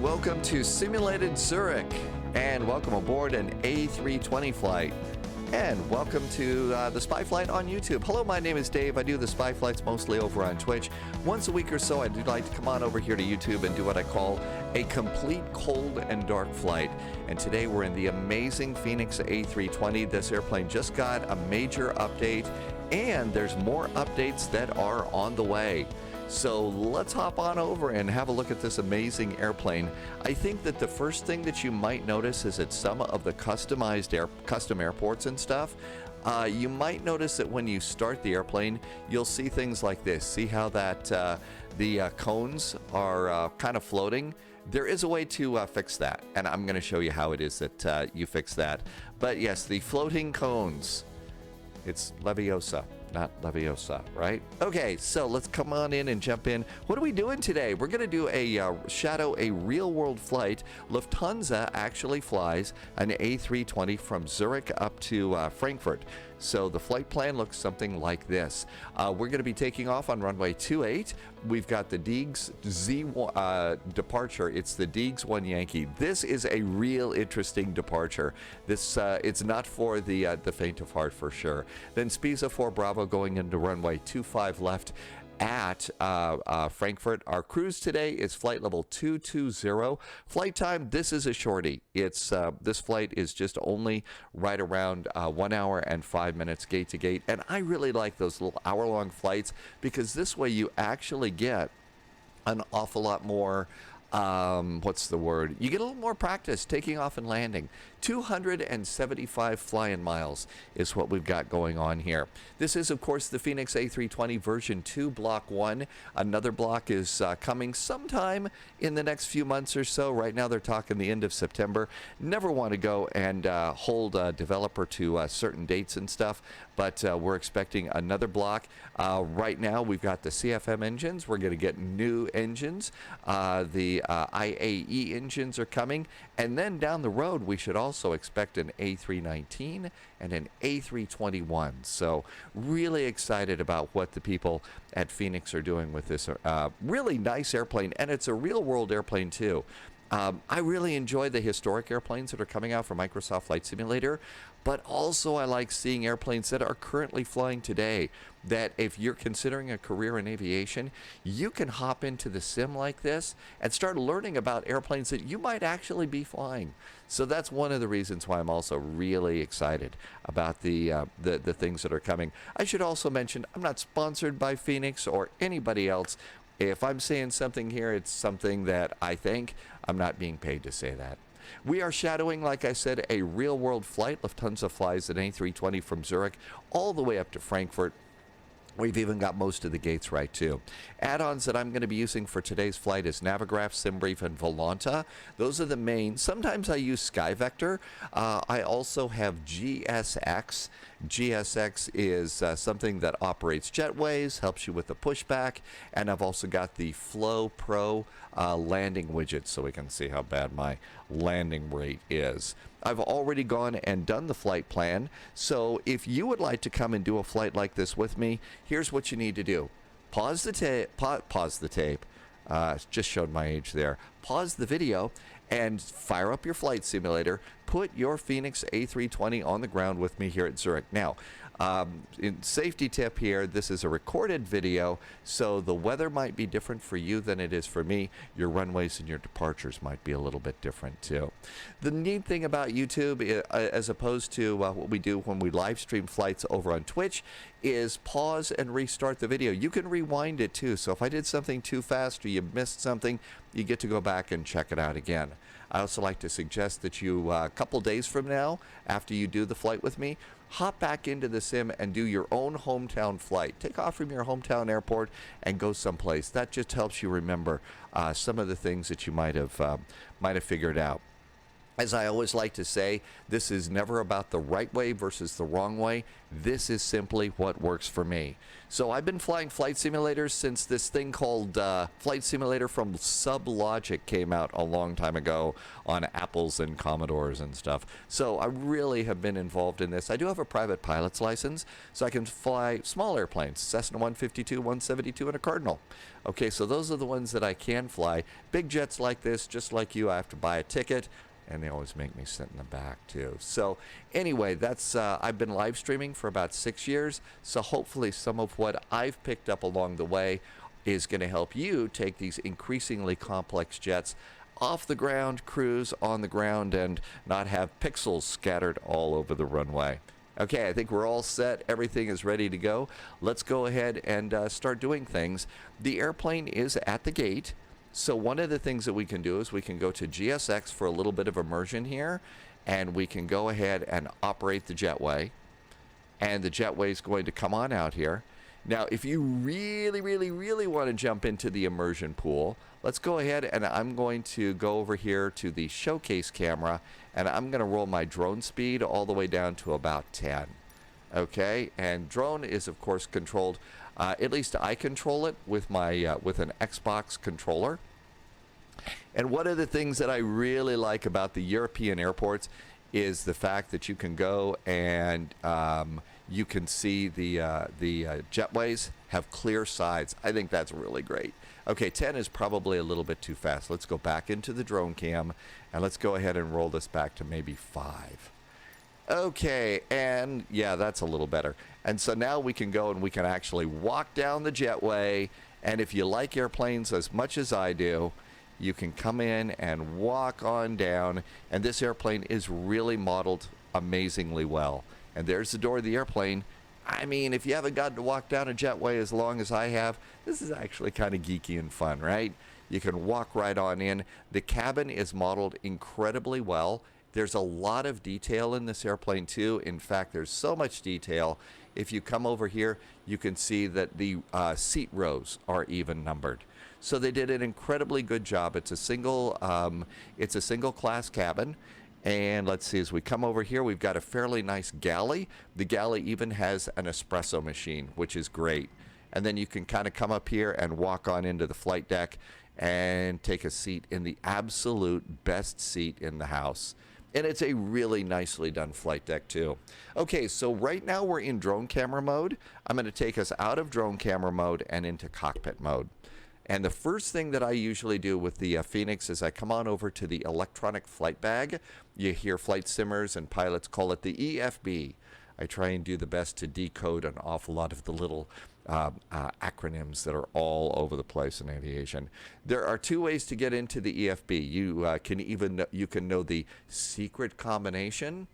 welcome to Simulated Zurich, and welcome aboard an A320 flight. And welcome to the Spy Flight on YouTube. Hello, my name is Dave. I do the Spy Flights mostly over on Twitch. Once a week or so, I do like to come on over here to YouTube and do what I call a complete cold and dark flight. And today we're in the amazing Fenix A320. This airplane just got a major update, and there's more updates that are on the way. So let's hop on over and have a look at this amazing airplane. I think that the first thing that you might notice is at some of the custom airports and stuff, you might notice that when you start the airplane, you'll see things like this. See how that the cones are kind of floating? There is a way to fix that, and I'm going to show you how it is that you fix that. But yes, the floating cones. It's Leviosa, not Leviosa, right? Okay, so let's come on in and jump in. What are we doing today? We're going to do a real-world flight. Lufthansa actually flies an A320 from Zurich up to Frankfurt. So the flight plan looks something like this. We're going to be taking off on runway 28. We've got the DIGS departure. It's the DIGS 1 Yankee. This is a real interesting departure. This it's not for the faint of heart for sure. Then SPESA 4 Bravo going into runway 25 left at Frankfurt. Our cruise today is flight level 220. Flight time, this is a shorty. It's this flight is just only right around 1 hour and 5 minutes gate to gate, and I really like those little hour-long flights because this way you actually get an awful lot more what's the word? You get a little more practice taking off and landing. 275 flying miles is what we've got going on here. This is, of course, the Fenix A320 version 2, block 1. Another block is coming sometime in the next few months or so. Right now they're talking the end of September. Never want to go and hold a developer to certain dates and stuff, but we're expecting another block. Right now we've got the CFM engines. We're going to get new engines. The IAE engines are coming, and then down the road we should also expect an A319 and an A321. So really excited about what the people at Fenix are doing with this really nice airplane, and it's a real world airplane too. I really enjoy the historic airplanes that are coming out from Microsoft Flight Simulator, but also I like seeing airplanes that are currently flying today, that if you're considering a career in aviation, you can hop into the sim like this and start learning about airplanes that you might actually be flying. So that's one of the reasons why I'm also really excited about the things that are coming. I should also mention, I'm not sponsored by Fenix or anybody else. If I'm saying something here, it's something that I think. I'm not being paid to say that. We are shadowing, like I said, a real-world flight. Lufthansa flies an A320 from Zurich all the way up to Frankfurt. We've even got most of the gates right, too. Add-ons that I'm going to be using for today's flight is Navigraph, SimBrief, and Volanta. Those are the main. Sometimes I use SkyVector. I also have GSX. GSX is something that operates jetways, helps you with the pushback, and I've also got the Flow Pro landing widget so we can see how bad my landing rate is. I've already gone and done the flight plan, so if you would like to come and do a flight like this with me, here's what you need to do. Pause the tape. Just showed my age there. Pause the video and fire up your flight simulator. Put your Fenix A320 on the ground with me here at Zurich. Now, in safety tip here, this is a recorded video, so the weather might be different for you than it is for me. Your runways and your departures might be a little bit different too. The neat thing about YouTube, as opposed to what we do when we live stream flights over on Twitch, is pause and restart the video. You can rewind it too, so if I did something too fast or you missed something, you get to go back and check it out again. I also like to suggest that you, a couple days from now, after you do the flight with me, hop back into the sim and do your own hometown flight. Take off from your hometown airport and go someplace. That just helps you remember some of the things that you might have figured out. As I always like to say, this is never about the right way versus the wrong way. This is simply what works for me. So I've been flying flight simulators since this thing called Flight Simulator from Sublogic came out a long time ago on Apples and Commodores and stuff. So I really have been involved in this. I do have a private pilot's license, so I can fly small airplanes, Cessna 152, 172, and a Cardinal. Okay, so those are the ones that I can fly. Big jets like this, just like you, I have to buy a ticket. And they always make me sit in the back too. So anyway, that's I've been live streaming for about 6 years. So hopefully some of what I've picked up along the way is going to help you take these increasingly complex jets off the ground, cruise on the ground, and not have pixels scattered all over the runway. Okay, I think we're all set. Everything is ready to go. Let's go ahead and start doing things. The airplane is at the gate. So one of the things that we can do is we can go to GSX for a little bit of immersion here, and we can go ahead and operate the jetway. And the jetway is going to come on out here. Now, if you really, really, really want to jump into the immersion pool, let's go ahead and I'm going to go over here to the showcase camera, and I'm going to roll my drone speed all the way down to about 10. Okay, and drone is, of course, controlled. At least I control it with my with an Xbox controller. And one of the things that I really like about the European airports is the fact that you can go and you can see the jetways have clear sides. I think that's really great. Okay, 10 is probably a little bit too fast. Let's go back into the drone cam, and let's go ahead and roll this back to maybe 5. Okay, and yeah, that's a little better. And so now we can go and we can actually walk down the jetway. And if you like airplanes as much as I do, you can come in and walk on down. And this airplane is really modeled amazingly well. And there's the door of the airplane. I mean, if you haven't gotten to walk down a jetway as long as I have, this is actually kind of geeky and fun, right? You can walk right on in. The cabin is modeled incredibly well. There's a lot of detail in this airplane too. In fact, there's so much detail. If you come over here, you can see that the seat rows are even numbered. So they did an incredibly good job. It's a single class cabin. And let's see, as we come over here, we've got a fairly nice galley. The galley even has an espresso machine, which is great. And then you can kind of come up here and walk on into the flight deck and take a seat in the absolute best seat in the house. And it's a really nicely done flight deck too. Okay, so right now we're in drone camera mode. I'm going to take us out of drone camera mode and into cockpit mode. And the first thing that I usually do with the Fenix is I come on over to the electronic flight bag. You hear flight simmers and pilots call it the EFB. I try and do the best to decode an awful lot of the little acronyms that are all over the place in aviation. There are 2 ways to get into the EFB. You can know the secret combination,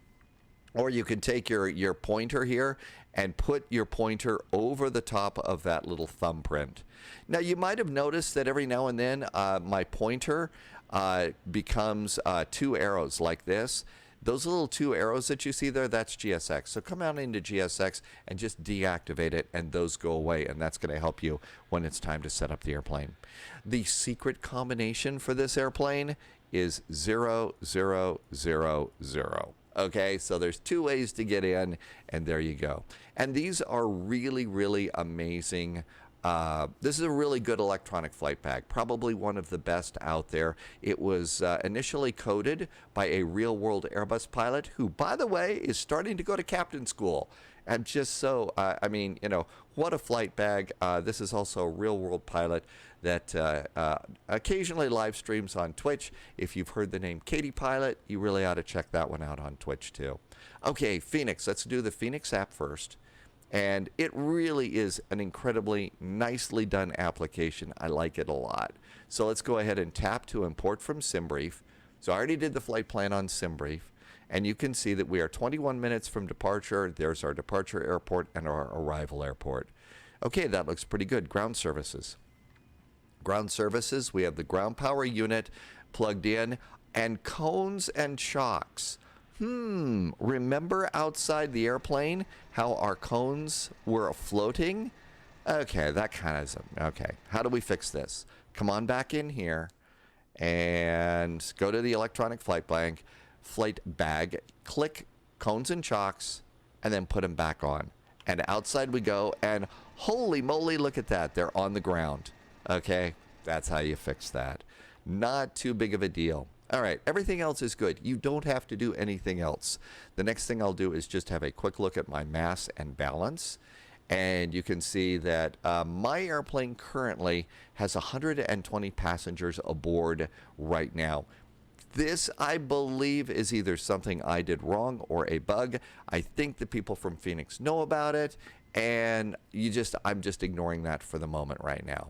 or you can take your pointer here and put your pointer over the top of that little thumbprint. Now, you might have noticed that every now and then my pointer becomes 2 arrows like this. Those little 2 arrows that you see there, that's GSX. So come out into GSX and just deactivate it, and those go away, and that's going to help you when it's time to set up the airplane. The secret combination for this airplane is 0000. Okay, so there's 2 ways to get in, and there you go. And these are really, really amazing. This is a really good electronic flight bag, probably one of the best out there. It was initially coded by a real-world Airbus pilot who, by the way, is starting to go to captain school. And just so, I mean, you know, what a flight bag. This is also a real-world pilot that occasionally live streams on Twitch. If you've heard the name Katie Pilot, you really ought to check that one out on Twitch too. Okay, Fenix. Let's do the Fenix app first. And it really is an incredibly nicely done application. I like it a lot. So let's go ahead and tap to import from SimBrief. So I already did the flight plan on SimBrief. And you can see that we are 21 minutes from departure. There's our departure airport and our arrival airport. Okay, that looks pretty good. Ground services. Ground services, we have the ground power unit plugged in, and cones and chocks. Remember outside the airplane how our cones were floating? Okay, that kind of, okay. How do we fix this? Come on back in here and go to the electronic flight bag. flight bag, click cones and chocks, and then put them back on. And outside we go, and holy moly, look at that. They're on the ground. Okay, that's how you fix that. Not too big of a deal. All right, everything else is good. You don't have to do anything else. The next thing I'll do is just have a quick look at my mass and balance. And you can see that my airplane currently has 120 passengers aboard right now. This, I believe, is either something I did wrong or a bug. I think the people from Phoenix know about it, and I'm just ignoring that for the moment right now.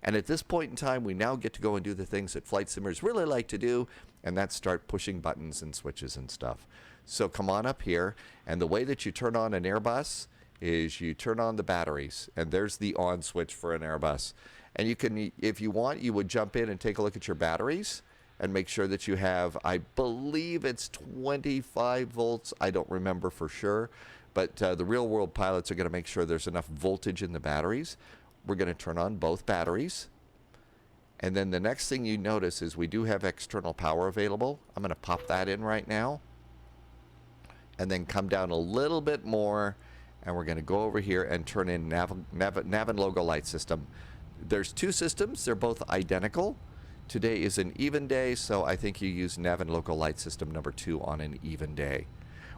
And at this point in time, we now get to go and do the things that flight simmers really like to do, and that's start pushing buttons and switches and stuff. So come on up here, and the way that you turn on an Airbus is you turn on the batteries, and there's the on switch for an Airbus. And you can, if you want, you would jump in and take a look at your batteries and make sure that you have, I believe it's 25 volts. I don't remember for sure, but the real world pilots are going to make sure there's enough voltage in the batteries. We're going to turn on both batteries. And then the next thing you notice is we do have external power available. I'm going to pop that in right now. And then come down a little bit more, and we're going to go over here and turn in nav and logo light system. There's two systems. They're both identical. Today is an even day, so I think you use nav and logo light system number 2 on an even day.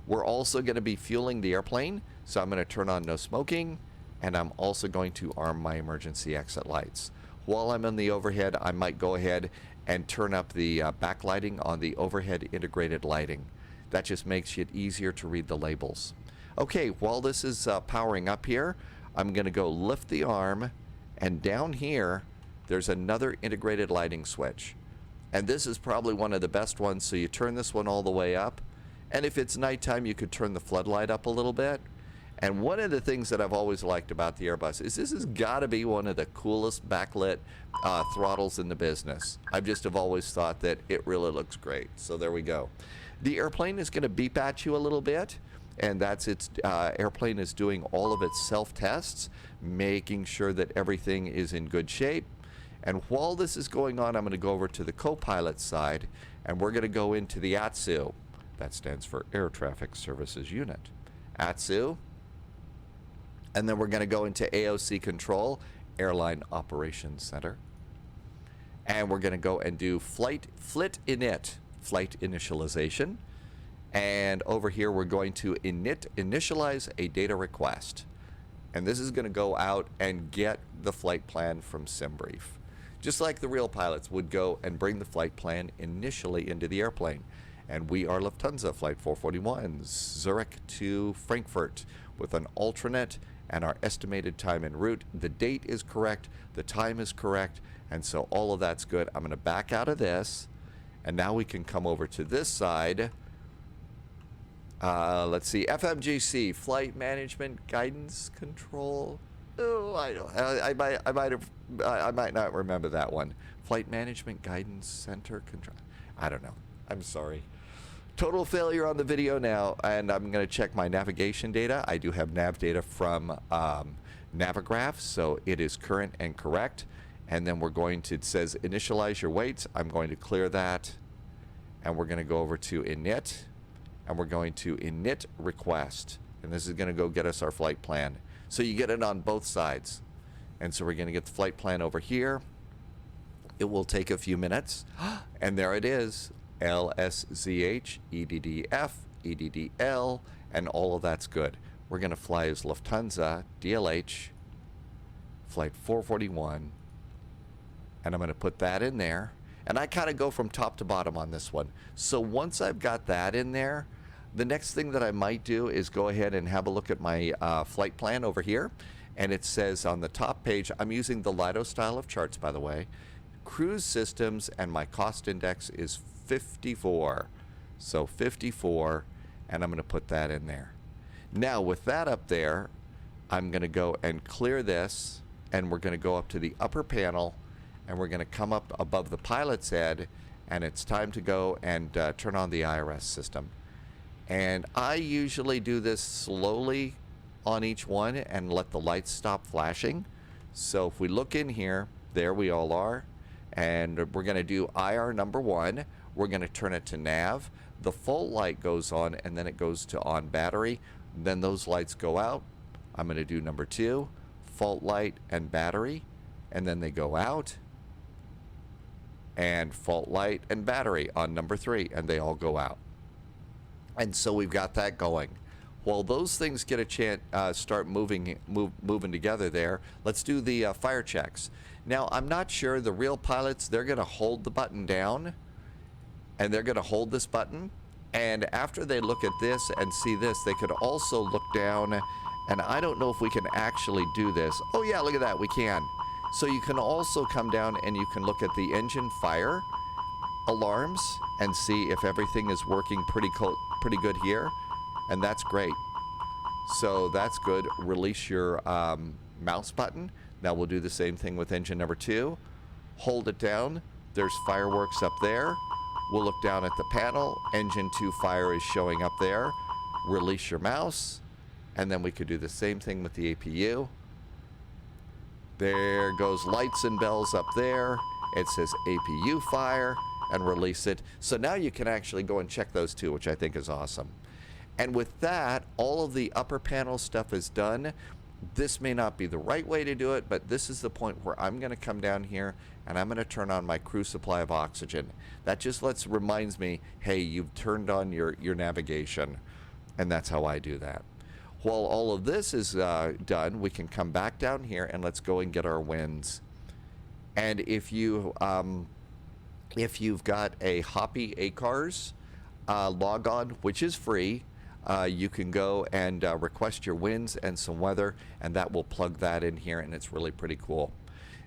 We're also going to be fueling the airplane, so I'm going to turn on no smoking, and I'm also going to arm my emergency exit lights. While I'm on the overhead, I might go ahead and turn up the backlighting on the overhead integrated lighting. That just makes it easier to read the labels. Okay, while this is powering up here, I'm going to go lift the arm, and down here, there's another integrated lighting switch. And this is probably one of the best ones, so you turn this one all the way up. And if it's nighttime, you could turn the floodlight up a little bit. And one of the things that I've always liked about the Airbus is this has got to be one of the coolest backlit throttles in the business. I've just have always thought that it really looks great. So there we go. The airplane is going to beep at you a little bit, and that's its airplane is doing all of its self-tests, making sure that everything is in good shape. And while this is going on, I'm going to go over to the co-pilot side, and we're going to go into the ATSU. That stands for Air Traffic Services Unit. ATSU. And then we're going to go into AOC Control, Airline Operations Center. And we're going to go and do flight initialization. And over here, we're going to initialize a data request. And this is going to go out and get the flight plan from SimBrief. Just like the real pilots would go and bring the flight plan initially into the airplane. And we are Lufthansa Flight 441, Zurich to Frankfurt, with an alternate and our estimated time en route. The date is correct, the time is correct, and so all of that's good. I'm going to back out of this, and now we can come over to this side. Let's see, FMGC, Flight Management Guidance Control. Oh, I might not remember that one. Flight Management Guidance Center Control. I don't know. I'm sorry. Total failure on the video now, and I'm going to check my navigation data. I do have nav data from Navigraph, so it is current and correct. And then we're going to, it says initialize your weights. I'm going to clear that, and we're going to go over to init, and we're going to init request. And this is going to go get us our flight plan. So you get it on both sides. And so we're going to get the flight plan over here. It will take a few minutes. And there it is. LSZH, EDDF, EDDL, and all of that's good. We're going to fly as Lufthansa, DLH, Flight 441. And I'm going to put that in there. And I kind of go from top to bottom on this one. So once I've got that in there, the next thing that I might do is go ahead and have a look at my flight plan over here. And it says on the top page, I'm using the Lido style of charts, by the way, cruise systems, and my cost index is 54. So 54, and I'm going to put that in there. Now with that up there, I'm going to go and clear this, and we're going to go up to the upper panel, and we're going to come up above the pilot's head, and it's time to go and turn on the IRS system. And I usually do this slowly on each one and let the lights stop flashing. So if we look in here, there we all are. And we're going to do IR number 1. We're going to turn it to nav. The full light goes on, and then it goes to on battery. Then those lights go out. I'm going to do number 2, fault light and battery, and then they go out. And fault light and battery on number 3, and they all go out. And so we've got that going. While those things get a chance, start moving together there, let's do the fire checks. Now, I'm not sure the real pilots, they're going to hold the button down, and they're going to hold this button. And after they look at this and see this, they could also look down, and I don't know if we can actually do this. Oh yeah, look at that, we can. So you can also come down and you can look at the engine fire alarms and see if everything is working pretty good here. And that's great. So that's good. Release your mouse button. Now we'll do the same thing with engine number 2. Hold it down. There's fireworks up there. We'll look down at the panel. Engine 2 fire is showing up there. Release your mouse. And then we could do the same thing with the APU. There goes lights and bells up there. It says APU fire, and release it. So now you can actually go and check those too, which I think is awesome. And with that, all of the upper panel stuff is done. This may not be the right way to do it, but this is the point where I'm going to come down here and I'm going to turn on my crew supply of oxygen. That just reminds me, hey, you've turned on your navigation. And that's how I do that. While all of this is done, we can come back down here and let's go and get our wins. And if you've got a Hoppy ACARS log on, which is free, you can go and request your wins and some weather, and that will plug that in here, and it's really pretty cool.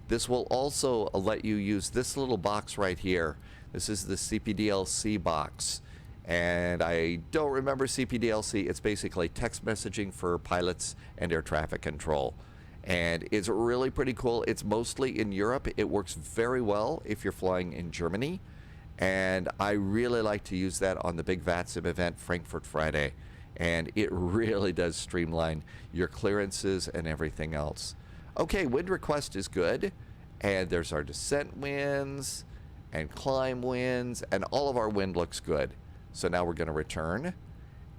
This will also let you use this little box right here. This is the CPDLC box. And I don't remember CPDLC. It's basically text messaging for pilots and air traffic control. And it's really pretty cool. It's mostly in Europe. It works very well if you're flying in Germany. And I really like to use that on the big VATSIM event, Frankfurt Friday. And it really does streamline your clearances and everything else. Okay, wind request is good. And there's our descent winds and climb winds. And all of our wind looks good. So now we're going to return,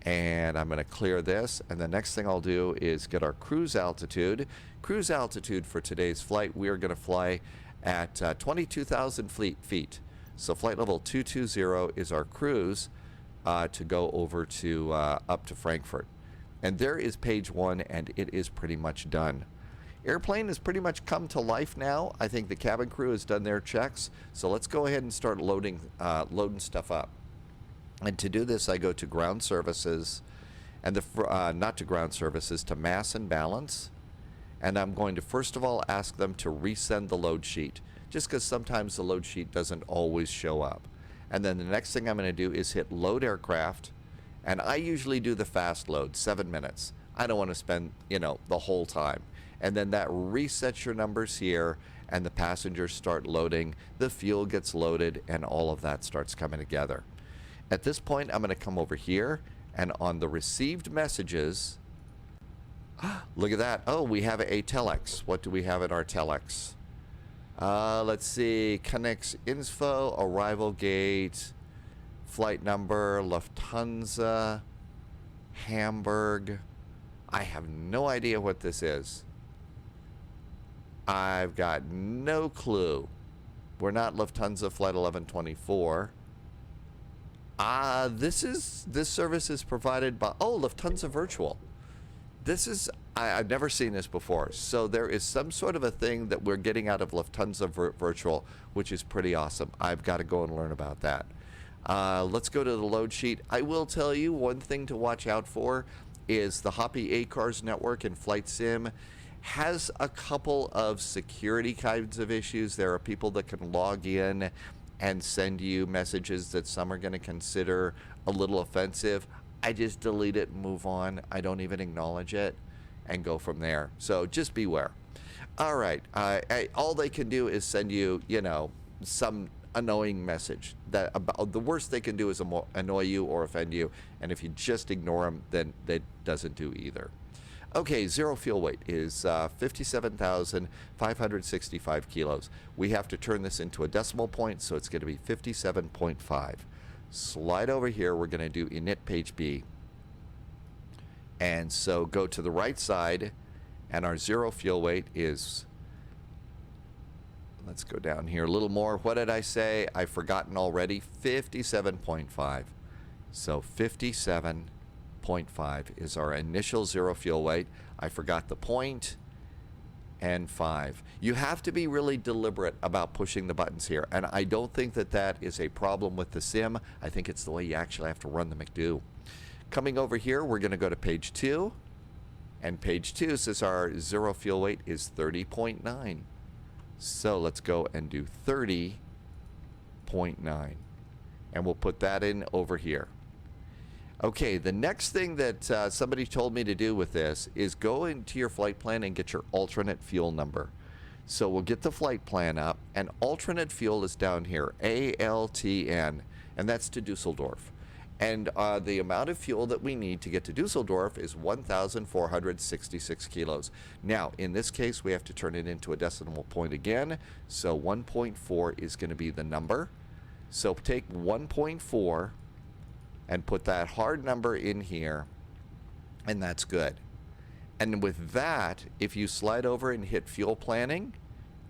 and I'm going to clear this, and the next thing I'll do is get our cruise altitude. Cruise altitude for today's flight, we are going to fly at 22,000 feet. So flight level 220 is our cruise to go over to up to Frankfurt. And there is page 1, and it is pretty much done. Airplane has pretty much come to life now. I think the cabin crew has done their checks, so let's go ahead and start loading stuff up. And to do this, I go to ground services, and not to ground services, to mass and balance. And I'm going to first of all ask them to resend the load sheet, just because sometimes the load sheet doesn't always show up. And then the next thing I'm going to do is hit load aircraft, and I usually do the fast load, 7 minutes. I don't want to spend, the whole time. And then that resets your numbers here, and the passengers start loading, the fuel gets loaded, and all of that starts coming together. At this point, I'm going to come over here, and on the received messages, look at that. Oh, we have a telex. What do we have in our telex? Let's see. Connects info, arrival gate, flight number, Lufthansa, Hamburg. I have no idea what this is. I've got no clue. We're not Lufthansa Flight 1124. This service is provided by, Lufthansa Virtual. I've never seen this before. So there is some sort of a thing that we're getting out of Lufthansa Virtual, which is pretty awesome. I've got to go and learn about that. Let's go to the load sheet. I will tell you one thing to watch out for is the Hoppy ACARS network and Flight Sim has a couple of security kinds of issues. There are people that can log in and send you messages that some are going to consider a little offensive. I just delete it and move on. I don't even acknowledge it and go from there. So just beware. All right. All they can do is send you, some annoying message. The worst they can do is annoy you or offend you. And if you just ignore them, then that doesn't do either. Okay, zero fuel weight is 57,565 kilos. We have to turn this into a decimal point, so it's going to be 57.5. Slide over here. We're going to do init page B. And so go to the right side, and our zero fuel weight is, let's go down here a little more. What did I say? I've forgotten already. 57.5. So 57.5 is our initial zero fuel weight. I forgot the point and 5. You have to be really deliberate about pushing the buttons here, and I don't think that that is a problem with the sim. I think it's the way you actually have to run the McDo. Coming over here, we're going to go to page 2, and page 2 says our zero fuel weight is 30.9. So let's go and do 30.9, and we'll put that in over here. Okay, the next thing that somebody told me to do with this is go into your flight plan and get your alternate fuel number. So we'll get the flight plan up, and alternate fuel is down here, ALTN, and that's to Dusseldorf. And the amount of fuel that we need to get to Dusseldorf is 1,466 kilos. Now, in this case, we have to turn it into a decimal point again. So 1.4 is going to be the number. So take 1.4 and put that hard number in here, and that's good. And with that, if you slide over and hit fuel planning,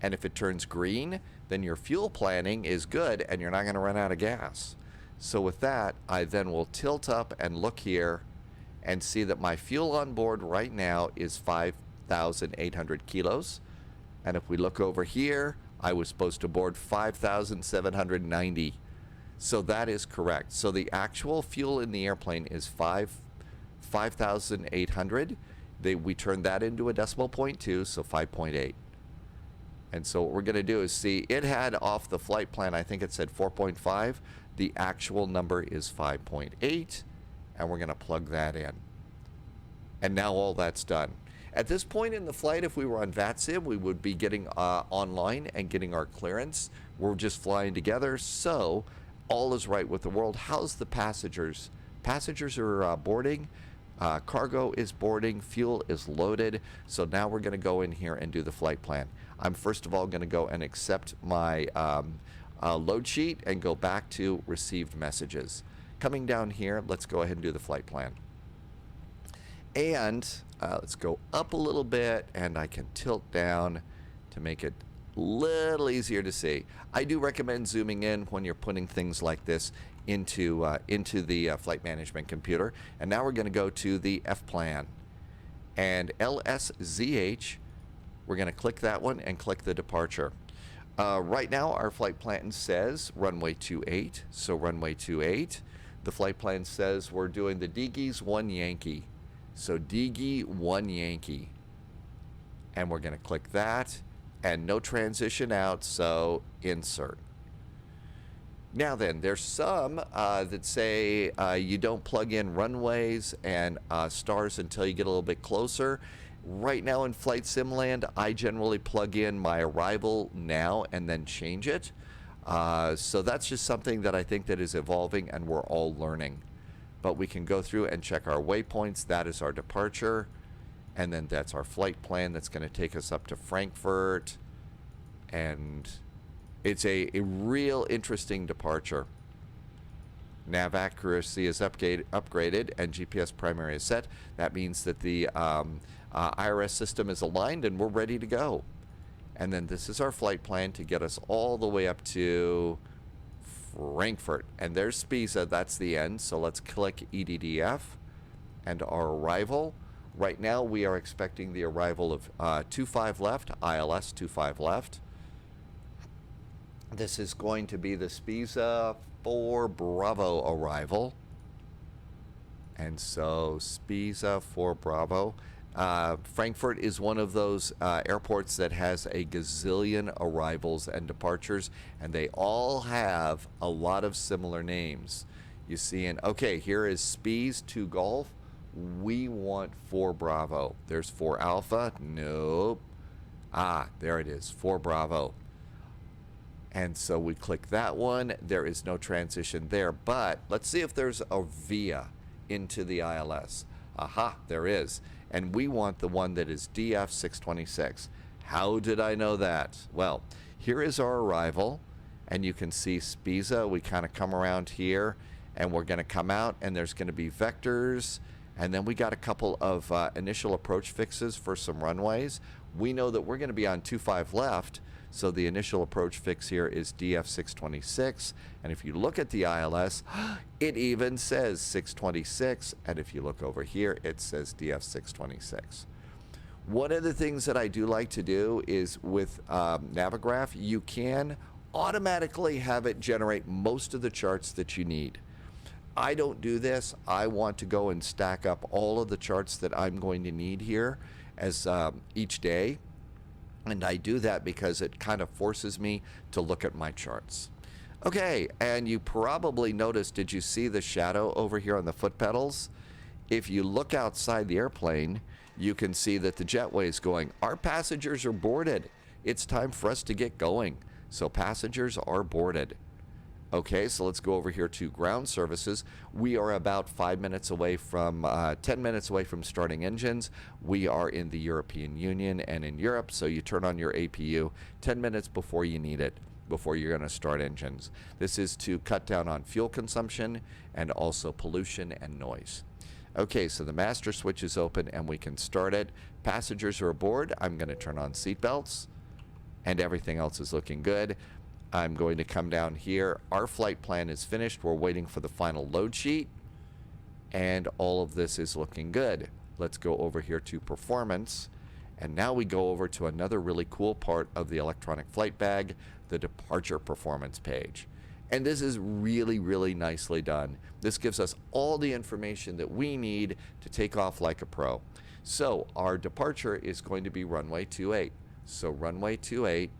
and if it turns green, then your fuel planning is good, and you're not going to run out of gas. So with that, I then will tilt up and look here and see that my fuel on board right now is 5,800 kilos. And if we look over here, I was supposed to board 5,790. So that is correct. So the actual fuel in the airplane is 5,800. We turned that into a decimal point too, so 5.8. And so what we're going to do is see, it had off the flight plan, I think it said 4.5. The actual number is 5.8, and we're going to plug that in. And now all that's done. At this point in the flight, if we were on VATSIM, we would be getting online and getting our clearance. We're just flying together, so all is right with the world. How's the passengers? Passengers are boarding. Cargo is boarding. Fuel is loaded. So now we're going to go in here and do the flight plan. I'm first of all going to go and accept my load sheet and go back to received messages. Coming down here, let's go ahead and do the flight plan. And let's go up a little bit, and I can tilt down to make it a little easier to see. I do recommend zooming in when you're putting things like this into the flight management computer. And now we're going to go to the F plan. And LSZH, we're going to click that one and click the departure. Right now, our flight plan says runway 28, so runway 28. The flight plan says we're doing the DIGES 1 Yankee, so DIGE 1 Yankee. And we're going to click that, and no transition out, so insert. Now then, there's some that say you don't plug in runways and stars until you get a little bit closer. Right now in Flight Sim Land, I generally plug in my arrival now and then change it. So that's just something that I think that is evolving, and we're all learning. But we can go through and check our waypoints. That is our departure. And then that's our flight plan that's going to take us up to Frankfurt. And it's a real interesting departure. Nav accuracy is upgraded, and GPS primary is set. That means that the IRS system is aligned, and we're ready to go. And then this is our flight plan to get us all the way up to Frankfurt. And there's SPESA, that's the end. So let's click EDDF and our arrival. Right now we are expecting the arrival of 25 left, ILS 25 left. This is going to be the SPESA 4 Bravo arrival. And so SPESA 4 Bravo. Frankfurt is one of those airports that has a gazillion arrivals and departures, and they all have a lot of similar names. You see, okay, here is SPES 2 Golf. We want 4 Bravo. There's 4 Alpha. Nope. There it is, 4 Bravo. And so we click that one. There is no transition there, but let's see if there's a VIA into the ILS. Aha, there is. and we want the one that is DF626. How did I know that? Well, here is our arrival, and you can see SPESA. We kind of come around here, and we're going to come out, and there's going to be vectors, and then we got a couple of initial approach fixes for some runways. We know that we're going to be on 25 left, so the initial approach fix here is DF626, and if you look at the ILS, it even says 626, and if you look over here, it says DF626. One of the things that I do like to do is with Navigraph, you can automatically have it generate most of the charts that you need. I don't do this. I want to go and stack up all of the charts that I'm going to need here as each day. And I do that because it kind of forces me to look at my charts. Okay, and you probably noticed, did you see the shadow over here on the foot pedals? If you look outside the airplane, you can see that the jetway is going. Our passengers are boarded. It's time for us to get going. So passengers are boarded. Okay, so let's go over here to ground services. We are about 5 minutes away from, 10 minutes away from starting engines. We are in the European Union and in Europe, so you turn on your APU 10 minutes before you need it, before you're going to start engines. This is to cut down on fuel consumption and also pollution and noise. Okay, so the master switch is open and we can start it. Passengers are aboard. I'm going to turn on seatbelts and everything else is looking good. I'm going to come down here. Our flight plan is finished. We're waiting for the final load sheet, and all of this is looking good. Let's go over here to performance, and now we go over to another really cool part of the electronic flight bag, the departure performance page. And this is really, really nicely done. This gives us all the information that we need to take off like a pro. So our departure is going to be runway 28. So runway 28.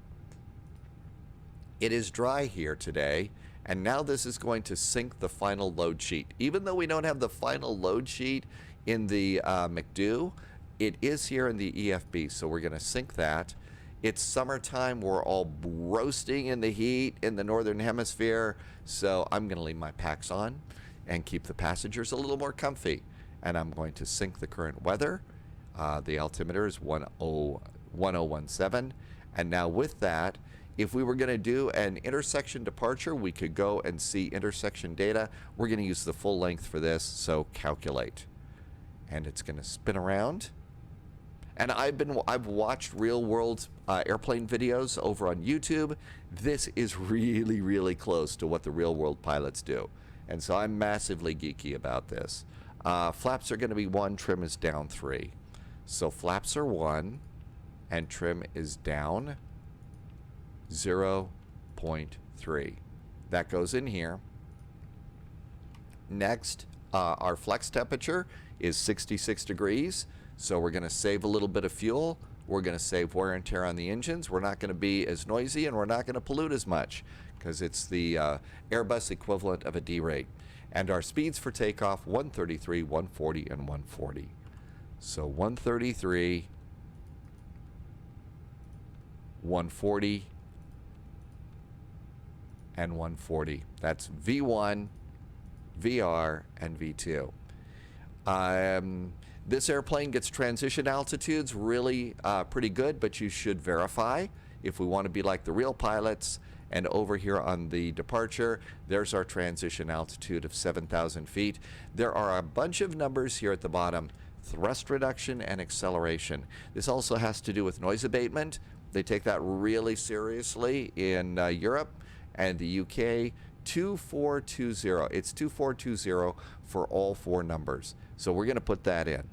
It is dry here today, and now this is going to sync the final load sheet. Even though we don't have the final load sheet in the McDo, it is here in the EFB, so we're going to sync that. It's summertime. We're all roasting in the heat in the northern hemisphere, so I'm going to leave my packs on and keep the passengers a little more comfy. And I'm going to sync the current weather. The altimeter is 1017, and now with that, if we were going to do an intersection departure, we could go and see intersection data. We're going to use the full length for this, so calculate. And it's going to spin around. And I've watched real-world airplane videos over on YouTube. This is really, really close to what the real-world pilots do. And so I'm massively geeky about this. Flaps are going to be 1, trim is down 3. So flaps are 1, and trim is down 0.3. That goes in here. Next, our flex temperature is 66 degrees, so we're going to save a little bit of fuel. We're going to save wear and tear on the engines. We're not going to be as noisy, and we're not going to pollute as much because it's the Airbus equivalent of a D rate. And our speeds for takeoff, 133, 140, and 140. So 133, 140, and 140. That's V1, VR, and V2. This airplane gets transition altitudes really pretty good, but you should verify if we want to be like the real pilots. And over here on the departure, there's our transition altitude of 7,000 feet. There are a bunch of numbers here at the bottom: thrust reduction and acceleration. This also has to do with noise abatement. They take that really seriously in Europe and the UK. 2420. It's 2420 for all 4 numbers. So we're going to put that in.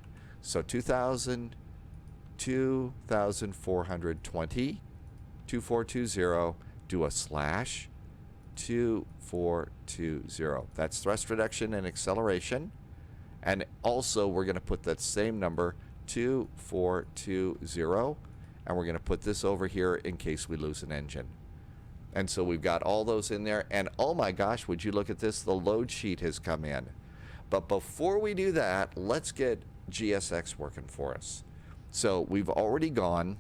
So 2,420, 2420, do a slash 2420. That's thrust reduction and acceleration. And also we're going to put that same number 2420, and we're going to put this over here in case we lose an engine. And so we've got all those in there, and oh my gosh, would you look at this, the load sheet has come in. But before we do that, let's get GSX working for us. So we've already gone,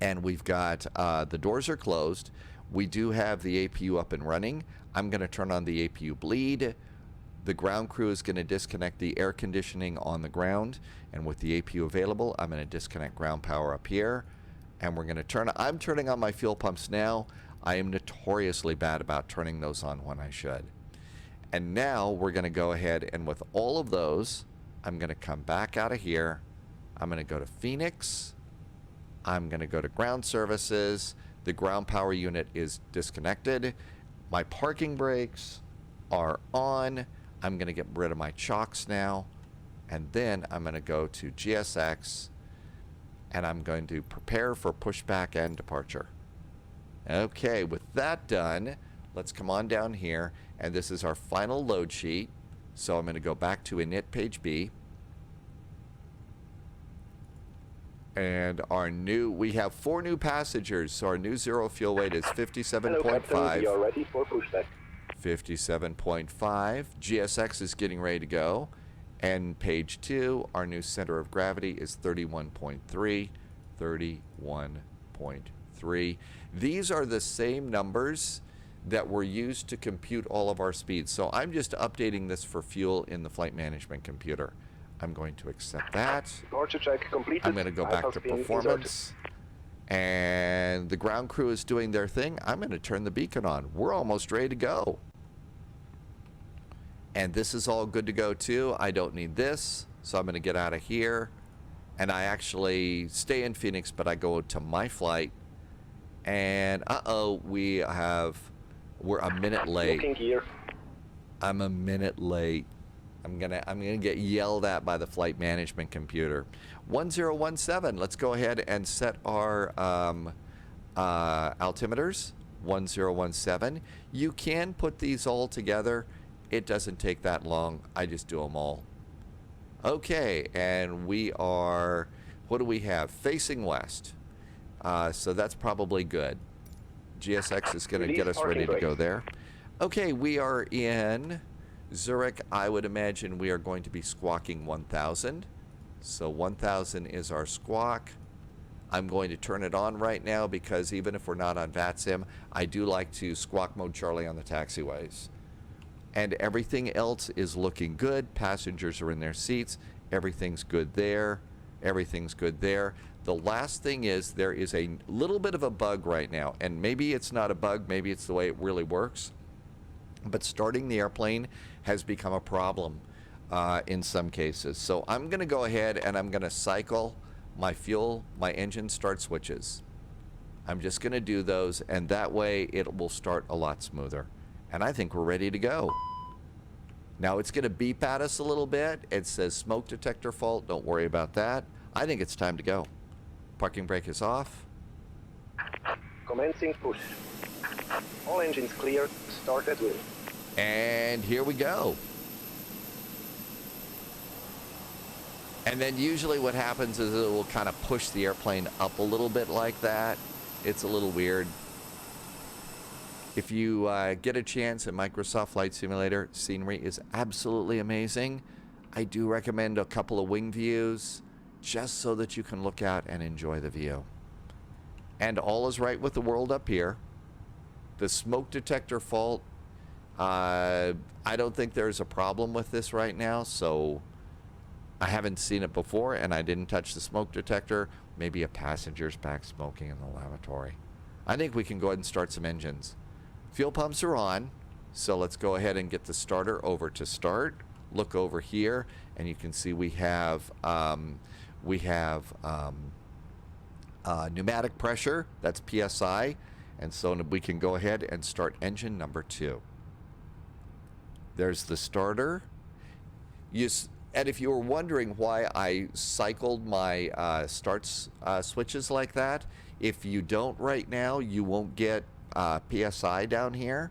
and we've got the doors are closed. We do have the APU up and running. I'm going to turn on the APU bleed. The ground crew is going to disconnect the air conditioning on the ground, and with the APU available, I'm going to disconnect ground power up here, and we're going to turn. I'm turning on my fuel pumps now. I am notoriously bad about turning those on when I should. And now we're going to go ahead, and with all of those, I'm going to come back out of here. I'm going to go to Phoenix. I'm going to go to ground services. The ground power unit is disconnected. My parking brakes are on. I'm going to get rid of my chocks now. And then I'm going to go to GSX, and I'm going to prepare for pushback and departure. Okay, with that done, let's come on down here, and this is our final load sheet. So I'm going to go back to init page B. And we have 4 new passengers, so our new zero fuel weight is 57.5. We are ready for pushback. 57.5. GSX is getting ready to go. And page 2, our new center of gravity is 31.3. 31.3. These are the same numbers that were used to compute all of our speeds. So I'm just updating this for fuel in the flight management computer. I'm going to accept that. Departure check completed. I'm going to go back to performance. And the ground crew is doing their thing. I'm going to turn the beacon on. We're almost ready to go. And this is all good to go too. I don't need this. So I'm going to get out of here. And I actually stay in Phoenix, but I go to my flight. And we're a minute late. Looking here. I'm a minute late. I'm gonna get yelled at by the flight management computer. 1017. Let's go ahead and set our altimeters. 1017. You can put these all together. It doesn't take that long. I just do them all. Okay, and we are. What do we have? Facing west. So that's probably good. GSX is going to get us ready to go there. Okay, we are in Zurich. I would imagine we are going to be squawking 1000. So 1000 is our squawk. I'm going to turn it on right now because even if we're not on VATSIM, I do like to squawk mode Charlie on the taxiways. And everything else is looking good. Passengers are in their seats. Everything's good there. Everything's good there. The last thing is there is a little bit of a bug right now. And maybe it's not a bug. Maybe it's the way it really works. But starting the airplane has become a problem in some cases. So I'm going to go ahead and I'm going to cycle my engine start switches. I'm just going to do those, and that way it will start a lot smoother. And I think we're ready to go. Now it's going to beep at us a little bit. It says smoke detector fault. Don't worry about that. I think it's time to go. Parking brake is off. Commencing push. All engines clear. Start at will. And here we go. And then usually what happens is it will kind of push the airplane up a little bit like that. It's a little weird. If you get a chance at Microsoft Flight Simulator, scenery is absolutely amazing. I do recommend a couple of wing views just so that you can look out and enjoy the view. And all is right with the world up here. The smoke detector fault, I don't think there's a problem with this right now, so I haven't seen it before, and I didn't touch the smoke detector. Maybe a passenger's back smoking in the lavatory. I think we can go ahead and start some engines. Fuel pumps are on, so let's go ahead and get the starter over to start. Look over here, and you can see we have pneumatic pressure. That's PSI, and so we can go ahead and start engine number 2. There's the starter. And if you were wondering why I cycled my switches like that, if you don't right now, you won't get PSI down here.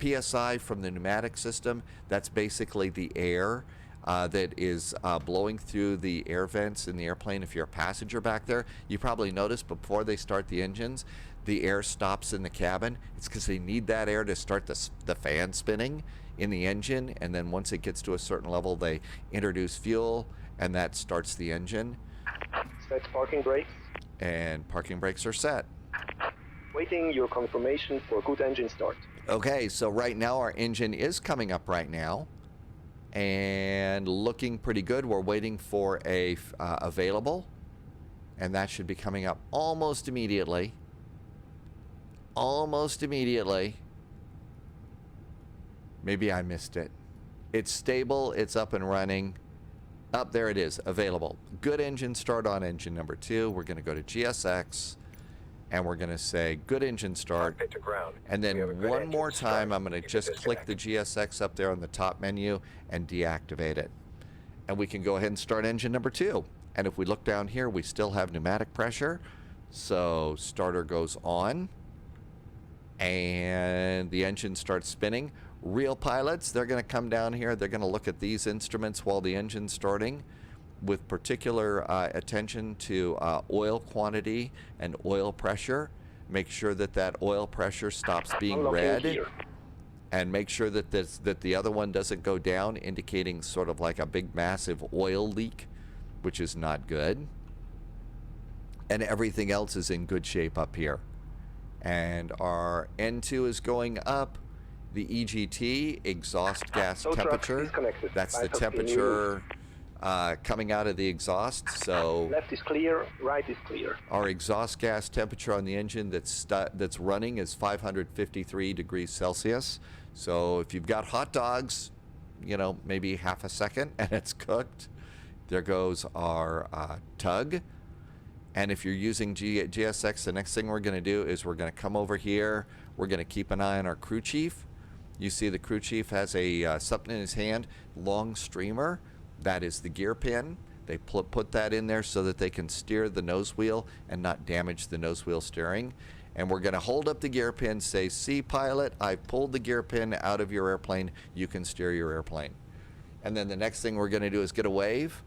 PSI from the pneumatic system, that's basically the air that is blowing through the air vents in the airplane. If you're a passenger back there, you probably noticed before they start the engines, the air stops in the cabin. It's because they need that air to start the fan spinning in the engine, and then once it gets to a certain level, they introduce fuel, and that starts the engine. Set parking brakes. And parking brakes are set. Waiting your confirmation for good engine start. Okay, so right now our engine is coming up right now. and looking pretty good. We're waiting for a available, and that should be coming up almost immediately. Almost immediately. Maybe I missed it. It's stable. It's up and running. Up there it is, available. Good engine start on engine number 2. We're going to go to GSX, and we're going to say good engine start. Cockpit to ground. And then one more time, I'm going to just Disconnect. click the GSX up there on the top menu and deactivate it. And we can go ahead and start engine number 2. And if we look down here, we still have pneumatic pressure. So starter goes on, and the engine starts spinning. Real pilots, they're going to come down here. They're going to look at these instruments while the engine's starting, with particular attention to oil quantity and oil pressure. Make sure that that oil pressure stops being Unlocking red, gear. and make sure that that the other one doesn't go down, indicating sort of like a big massive oil leak, which is not good. And everything else is in good shape up here. And our N2 is going up. The EGT, exhaust gas Tow truck temperature, disconnected. that's the 550 temperature coming out of the exhaust. So Left is clear, right is clear. our exhaust gas temperature on the engine that's running is 553 degrees Celsius. So if you've got hot dogs, you know, maybe half a second and it's cooked. There goes our tug. And if you're using GSX, the next thing we're going to do is we're going to come over here. We're going to keep an eye on our crew chief. You see the crew chief has a something in his hand, long streamer. That is the gear pin. They put that in there so that they can steer the nose wheel and not damage the nose wheel steering. And we're going to hold up the gear pin, say, "See, pilot, I pulled the gear pin out of your airplane. You can steer your airplane." And then the next thing we're going to do is get a wave.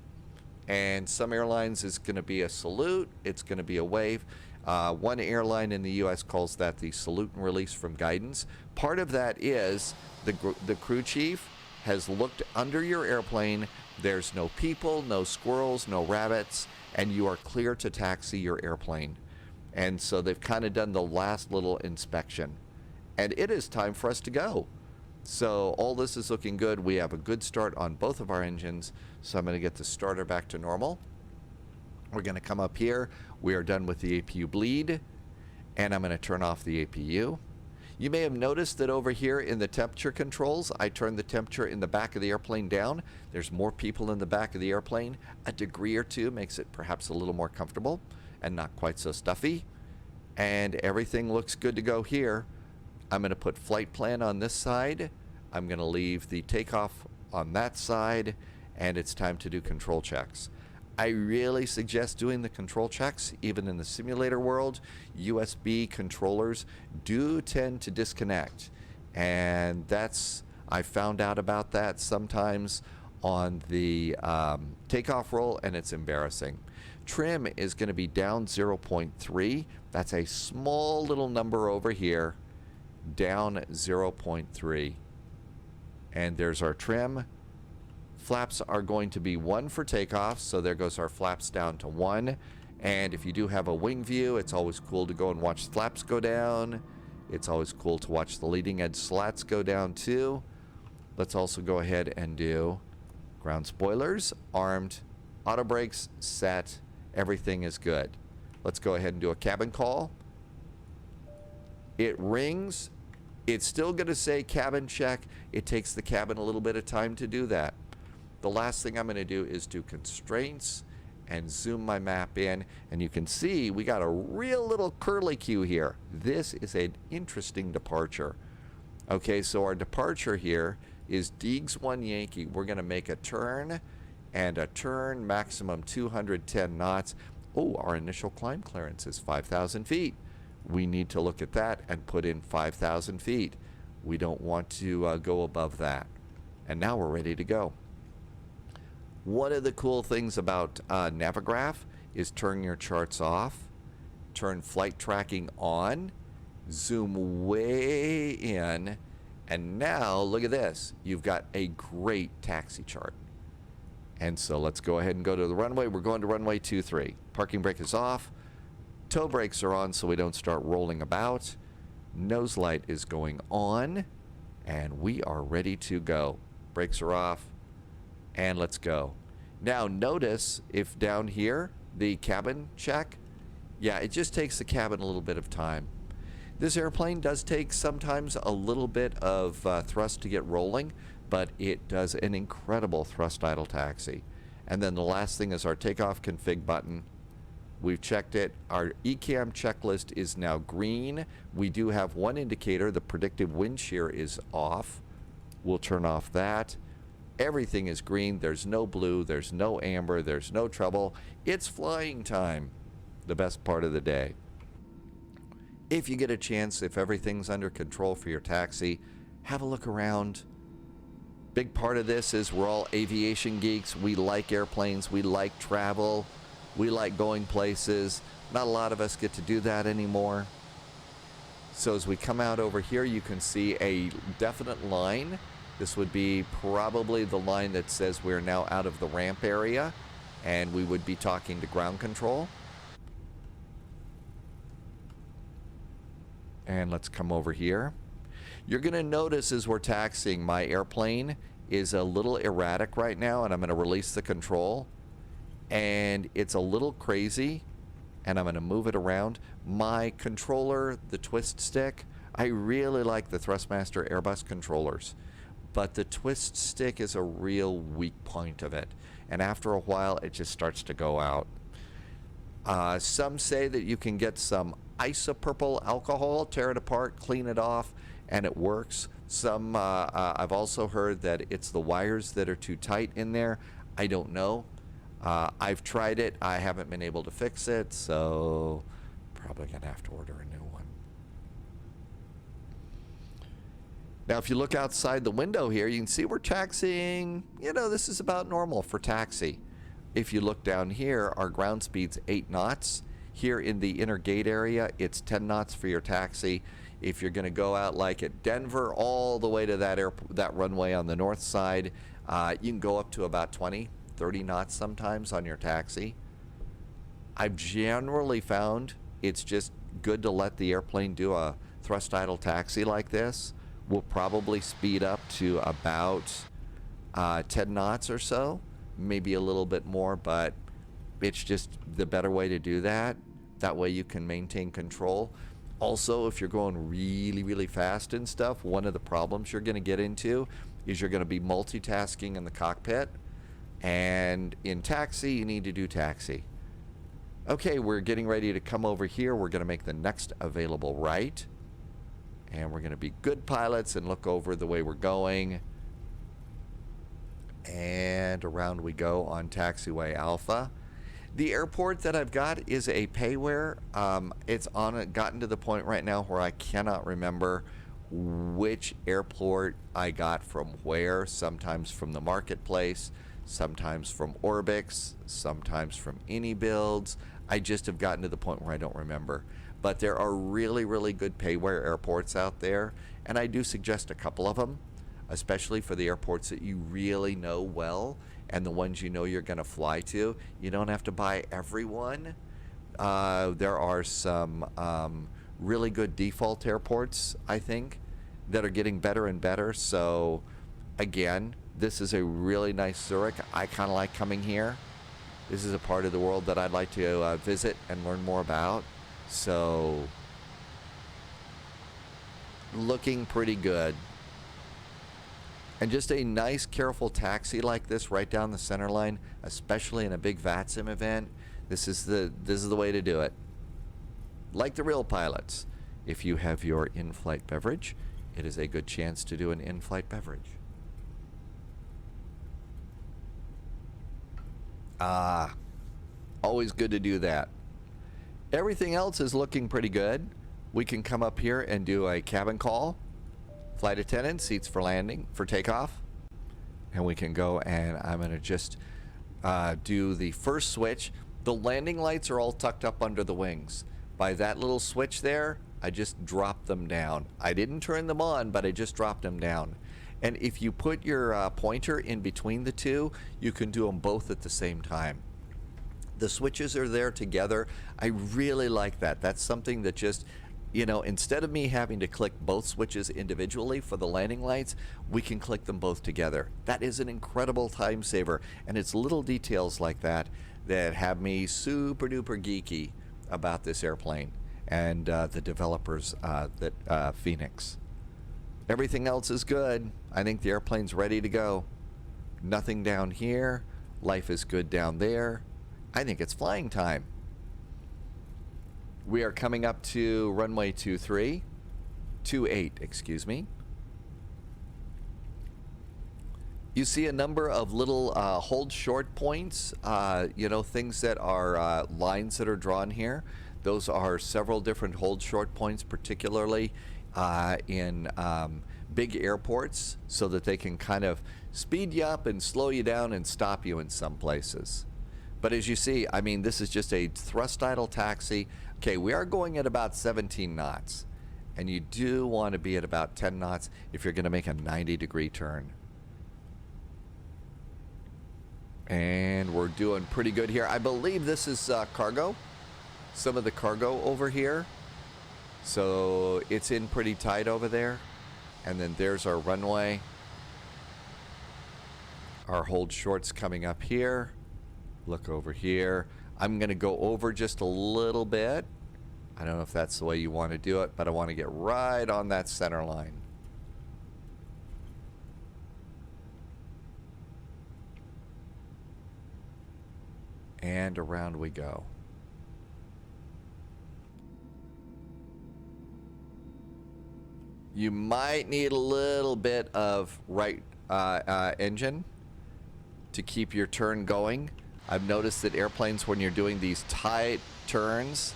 And some airlines is going to be a salute. It's going to be a wave. One airline in the U.S. calls that the salute and release from guidance. Part of that is the crew chief has looked under your airplane. There's no people, no squirrels, no rabbits, and you are clear to taxi your airplane. And so they've kind of done the last little inspection. And it is time for us to go. So all this is looking good. We have a good start on both of our engines. So I'm going to get the starter back to normal. We're going to come up here. We are done with the APU bleed. And I'm going to turn off the APU. You may have noticed that over here in the temperature controls, I turned the temperature in the back of the airplane down. There's more people in the back of the airplane. A degree or two makes it perhaps a little more comfortable and not quite so stuffy. And everything looks good to go here. I'm going to put flight plan on this side. I'm going to leave the takeoff on that side. And it's time to do control checks. I really suggest doing the control checks, even in the simulator world. USB controllers do tend to disconnect. And I found out about that sometimes on the takeoff roll, and it's embarrassing. Trim is going to be down 0.3. That's a small little number over here, down 0.3. And there's our trim. Flaps are going to be 1 for takeoff, so there goes our flaps down to 1. And if you do have a wing view, it's always cool to go and watch flaps go down. It's always cool to watch the leading edge slats go down too. Let's also go ahead and do ground spoilers, armed, auto brakes, set, everything is good. Let's go ahead and do a cabin call. It rings. It's still going to say cabin check. It takes the cabin a little bit of time to do that. The last thing I'm going to do is do constraints and zoom my map in. And you can see we got a real little curlicue here. This is an interesting departure. Okay, so our departure here is DIGS 1 Yankee. We're going to make a turn, and a turn maximum 210 knots. Oh, our initial climb clearance is 5,000 feet. We need to look at that and put in 5,000 feet. We don't want to go above that. And now we're ready to go. One of the cool things about Navigraph is turn your charts off, turn flight tracking on, zoom way in, and now look at this. You've got a great taxi chart. And so let's go ahead and go to the runway. We're going to runway 23. Parking brake is off. Toe brakes are on so we don't start rolling about. Nose light is going on, and we are ready to go. Brakes are off. And let's go. Now notice if down here, the cabin check, yeah, it just takes the cabin a little bit of time. This airplane does take sometimes a little bit of thrust to get rolling, but it does an incredible thrust idle taxi. And then the last thing is our takeoff config button. We've checked it. Our ECAM checklist is now green. We do have one indicator. The predictive wind shear is off. We'll turn off that. Everything is green. There's no blue. There's no amber. There's no trouble. It's flying time. The best part of the day. If you get a chance, if everything's under control for your taxi, have a look around. Big part of this is we're all aviation geeks. We like airplanes. We like travel. We like going places. Not a lot of us get to do that anymore. So as we come out over here, you can see a definite line. This would be probably the line that says we're now out of the ramp area, and we would be talking to ground control. And let's come over here. You're going to notice as we're taxiing, my airplane is a little erratic right now, and I'm going to release the control. And it's a little crazy, and I'm going to move it around. My controller, the twist stick, I really like the Thrustmaster Airbus controllers, but the twist stick is a real weak point of it, and after a while it just starts to go out. Some say that you can get some isopurple alcohol, tear it apart, clean it off, and it works. Some I've also heard that it's the wires that are too tight in there. I don't know. I've tried it. I haven't been able to fix it, so probably gonna have to order a new one. Now, if you look outside the window here, you can see we're taxiing. You know, this is about normal for taxi. If you look down here, our ground speed's 8 knots. Here in the inner gate area, it's 10 knots for your taxi. If you're going to go out like at Denver all the way to that runway on the north side, you can go up to about 20, 30 knots sometimes on your taxi. I've generally found it's just good to let the airplane do a thrust idle taxi like this. We'll probably speed up to about 10 knots or so, maybe a little bit more, but it's just the better way to do that. That way you can maintain control. Also, if you're going really, really fast and stuff, one of the problems you're going to get into is you're going to be multitasking in the cockpit. And in taxi, you need to do taxi. Okay, we're getting ready to come over here. We're going to make the next available right. And we're going to be good pilots and look over the way we're going. And around we go on taxiway Alpha. The airport that I've got is a payware. It's gotten to the point right now where I cannot remember which airport I got from where. Sometimes from the marketplace, sometimes from Orbix, sometimes from any builds. I just have gotten to the point where I don't remember. But there are really, really good payware airports out there, and I do suggest a couple of them, especially for the airports that you really know well and the ones you know you're going to fly to. You don't have to buy every one. There are some really good default airports, I think, that are getting better and better. So, again, this is a really nice Zurich. I kind of like coming here. This is a part of the world that I'd like to visit and learn more about. So, looking pretty good. And just a nice, careful taxi like this right down the center line, especially in a big VATSIM event. This is the way to do it. Like the real pilots, if you have your in-flight beverage, it is a good chance to do an in-flight beverage. Always good to do that. Everything else is looking pretty good. We can come up here and do a cabin call. Flight attendant, seats for landing, for takeoff. And we can go, and I'm going to just do the first switch. The landing lights are all tucked up under the wings. By that little switch there, I just dropped them down. I didn't turn them on, but I just dropped them down. And if you put your pointer in between the two, you can do them both at the same time. The switches are there together. I really like that. That's something that just, you know, instead of me having to click both switches individually for the landing lights, we can click them both together. That is an incredible time saver, and it's little details like that that have me super duper geeky about this airplane and the developers that Fenix. Everything else is good. I think the airplane's ready to go. Nothing down here. Life is good down there. I think it's flying time. We are coming up to runway 23, 28, excuse me. You see a number of little hold short points, you know, things that are lines that are drawn here. Those are several different hold short points, particularly in big airports, so that they can kind of speed you up and slow you down and stop you in some places. But as you see, I mean, this is just a thrust idle taxi. Okay, we are going at about 17 knots, and you do want to be at about 10 knots if you're going to make a 90-degree turn. And we're doing pretty good here. I believe this is cargo. Some of the cargo over here. So it's in pretty tight over there. And then there's our runway. Our hold short's coming up here. Look over here. I'm going to go over just a little bit. I don't know if that's the way you want to do it, but I want to get right on that center line. And around we go. You might need a little bit of right engine to keep your turn going. I've noticed that airplanes, when you're doing these tight turns,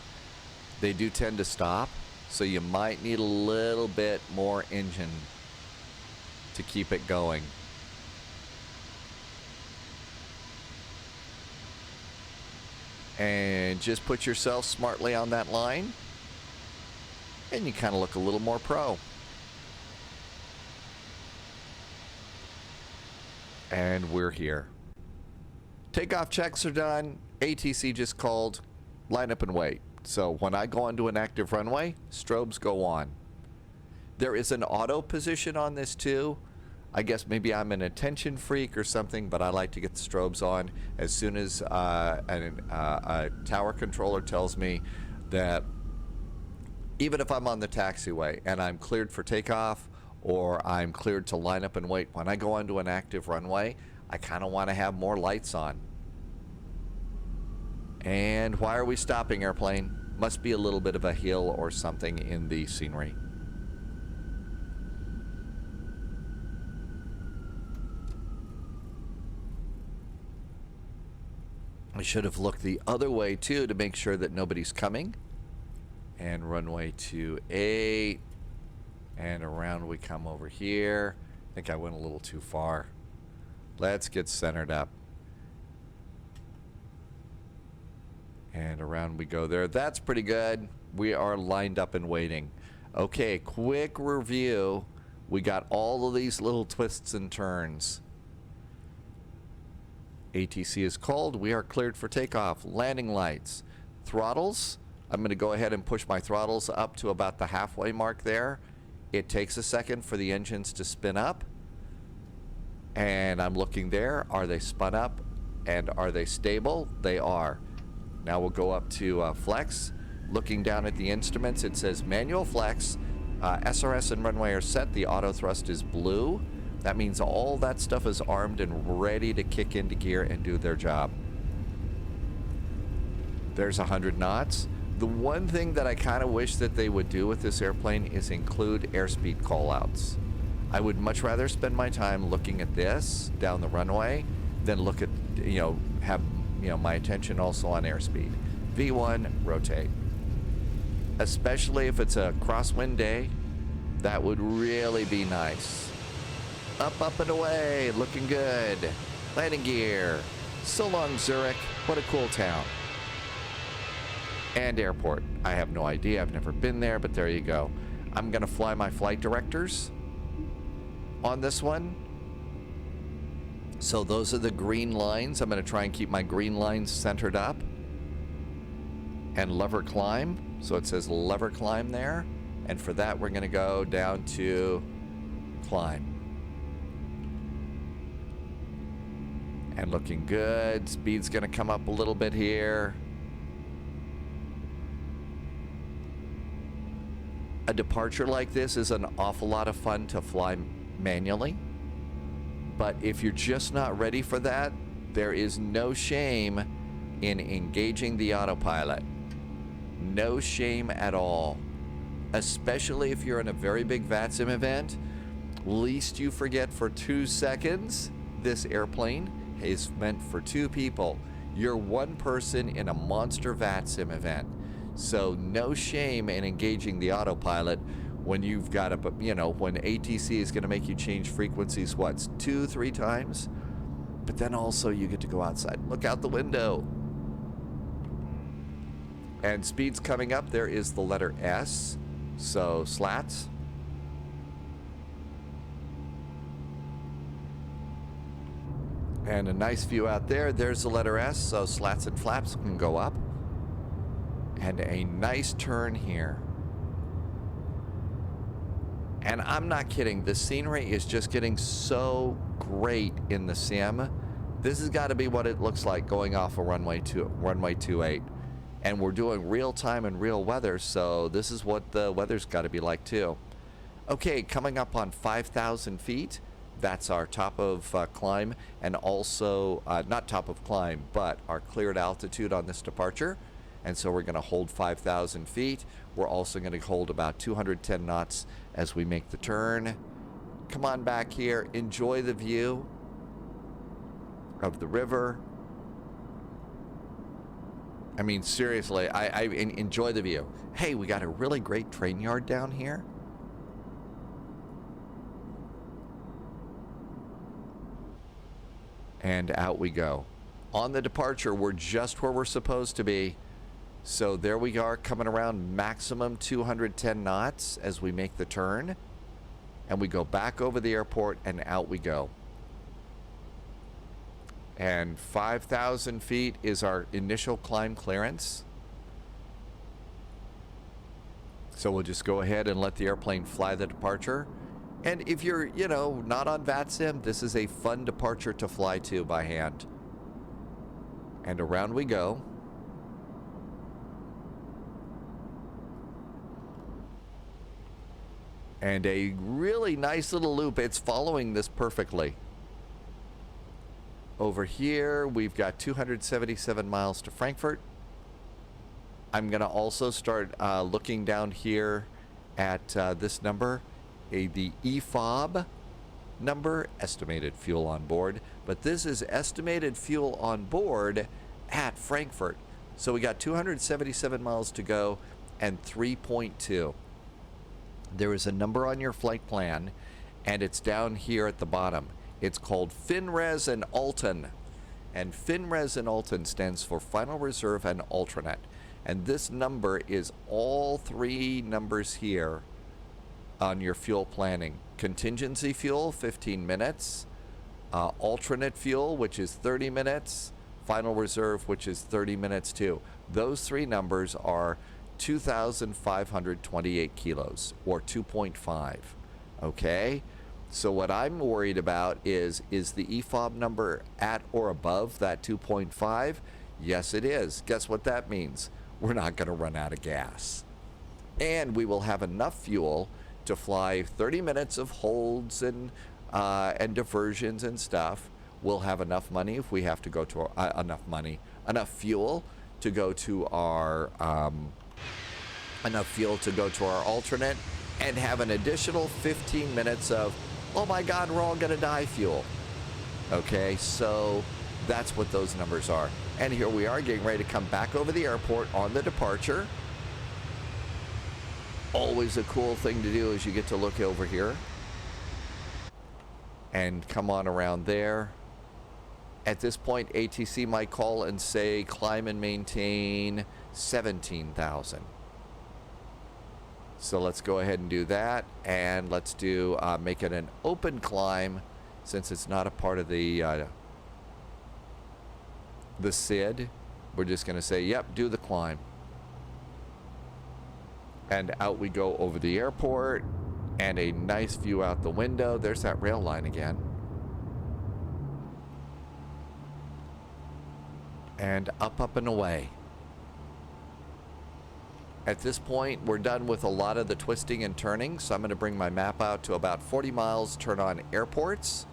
they do tend to stop. So you might need a little bit more engine to keep it going. And just put yourself smartly on that line, and you kind of look a little more pro. And we're here. Takeoff checks are done. ATC just called. Line up and wait. So when I go onto an active runway, strobes go on. There is an auto position on this too. I guess maybe I'm an attention freak or something, but I like to get the strobes on as soon as a tower controller tells me that even if I'm on the taxiway and I'm cleared for takeoff or I'm cleared to line up and wait, when I go onto an active runway, I kind of want to have more lights on. And why are we stopping, airplane? Must be a little bit of a hill or something in the scenery. I should have looked the other way too to make sure that nobody's coming. And runway 28. And around we come over here. I think I went a little too far. Let's get centered up. And around we go there. That's pretty good. We are lined up and waiting. Okay, quick review. We got all of these little twists and turns. ATC is called. We are cleared for takeoff. Landing lights. Throttles. I'm going to go ahead and push my throttles up to about the halfway mark there. It takes a second for the engines to spin up. And I'm looking there. Are they spun up? And are they stable? They are. Now we'll go up to flex. Looking down at the instruments, it says manual flex. SRS and runway are set. The auto thrust is blue. That means all that stuff is armed and ready to kick into gear and do their job. There's 100 knots. The one thing that I kind of wish that they would do with this airplane is include airspeed callouts. I would much rather spend my time looking at this down the runway than look at, have, my attention also on airspeed. V1, rotate. Especially if it's a crosswind day, that would really be nice. Up and away, looking good. Landing gear. So long, Zurich. What a cool town. And airport. I have no idea. I've never been there, but there you go. I'm going to fly my flight directors on this one. So those are the green lines. I'm going to try and keep my green lines centered up. And lever climb. So it says lever climb there. And for that, we're going to go down to climb. And looking good. Speed's going to come up a little bit here. A departure like this is an awful lot of fun to fly manually. But if you're just not ready for that, there is no shame in engaging the autopilot. No shame at all. Especially if you're in a very big VATSIM event. Least you forget for 2 seconds, this airplane is meant for 2 people. You're one person in a monster VATSIM event. So no shame in engaging the autopilot when you've got a, you know, when ATC is going to make you change frequencies, what, 2-3 times? But then also you get to go outside. Look out the window. And speed's coming up. There is the letter S. So slats. And a nice view out there. There's the letter S. So slats and flaps can go up. And a nice turn here. And I'm not kidding. The scenery is just getting so great in the sim. This has got to be what it looks like going off a runway 28. And we're doing real time and real weather, so this is what the weather's got to be like too. Okay, coming up on 5,000 feet. That's our top of climb, and also not top of climb, but our cleared altitude on this departure. And so we're going to hold 5,000 feet. We're also going to hold about 210 knots as we make the turn. Come on back here. Enjoy the view of the river. I mean, seriously, I enjoy the view. Hey, we got a really great train yard down here. And out we go. On the departure, we're just where we're supposed to be. So there we are, coming around maximum 210 knots as we make the turn. And we go back over the airport and out we go. And 5,000 feet is our initial climb clearance. So we'll just go ahead and let the airplane fly the departure. And if you're, you know, not on VATSIM, this is a fun departure to fly to by hand. And around we go. And a really nice little loop. It's following this perfectly. Over here, we've got 277 miles to Frankfurt. I'm going to also start looking down here at this number, the EFOB number, estimated fuel on board. But this is estimated fuel on board at Frankfurt. So we got 277 miles to go and 3.2. There is a number on your flight plan, and it's down here at the bottom. It's called FinRes and Alton. And FinRes and Alton stands for Final Reserve and Alternate. And this number is all 3 numbers here on your fuel planning. Contingency fuel, 15 minutes. Alternate fuel, which is 30 minutes. Final Reserve, which is 30 minutes too. Those 3 numbers are 2,528 kilos, or 2.5. Okay? So what I'm worried about is the EFOB number at or above that 2.5? Yes, it is. Guess what that means? We're not going to run out of gas. And we will have enough fuel to fly 30 minutes of holds and diversions and stuff. We'll have enough money if we have to go to our, enough fuel to go to our alternate, and have an additional 15 minutes of, oh my God, we're all gonna die fuel. Okay, so that's what those numbers are. And here we are getting ready to come back over the airport on the departure. Always a cool thing to do is you get to look over here and come on around there. At this point, ATC might call and say climb and maintain 17,000. So let's go ahead and do that, and let's do make it an open climb, since it's not a part of the SID. We're just going to say, yep, do the climb. And out we go over the airport, and a nice view out the window. There's that rail line again. And up and away. At this point, we're done with a lot of the twisting and turning, so I'm going to bring my map out to about 40 miles, turn on airports,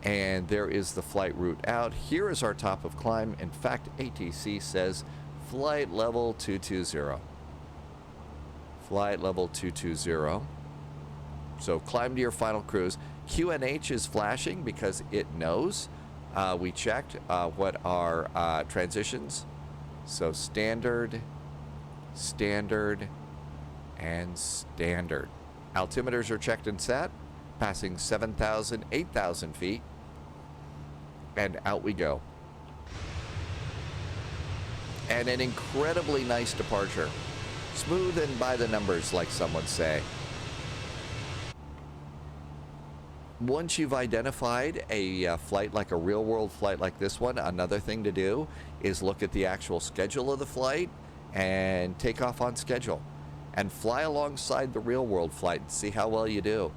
and there is the flight route out. Here is our top of climb. In fact, ATC says flight level 220. Flight level 220. So climb to your final cruise. QNH is flashing because it knows. We checked what our transitions. So standard, standard, and standard. Altimeters are checked and set, passing 7,000, 8,000 feet, and out we go. And an incredibly nice departure. Smooth and by the numbers, like some would say. Once you've identified a flight, like a real-world flight like this one, another thing to do is look at the actual schedule of the flight and take off on schedule and fly alongside the real-world flight and see how well you do.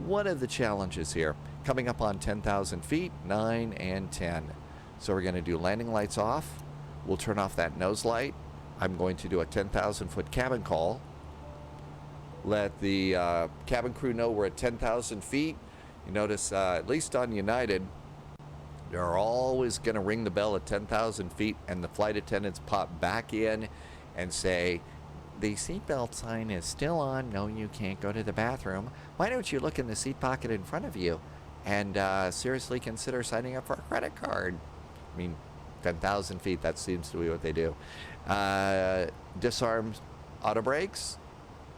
One of the challenges here, coming up on 10,000 feet, 9 and 10. So we're going to do landing lights off. We'll turn off that nose light. I'm going to do a 10,000-foot cabin call. Let the cabin crew know we're at 10,000 feet. You notice, at least on United, they're always going to ring the bell at 10,000 feet, and the flight attendants pop back in and say, the seatbelt sign is still on. No, you can't go to the bathroom. Why don't you look in the seat pocket in front of you and seriously consider signing up for a credit card? I mean, 10,000 feet, that seems to be what they do. Disarm auto brakes.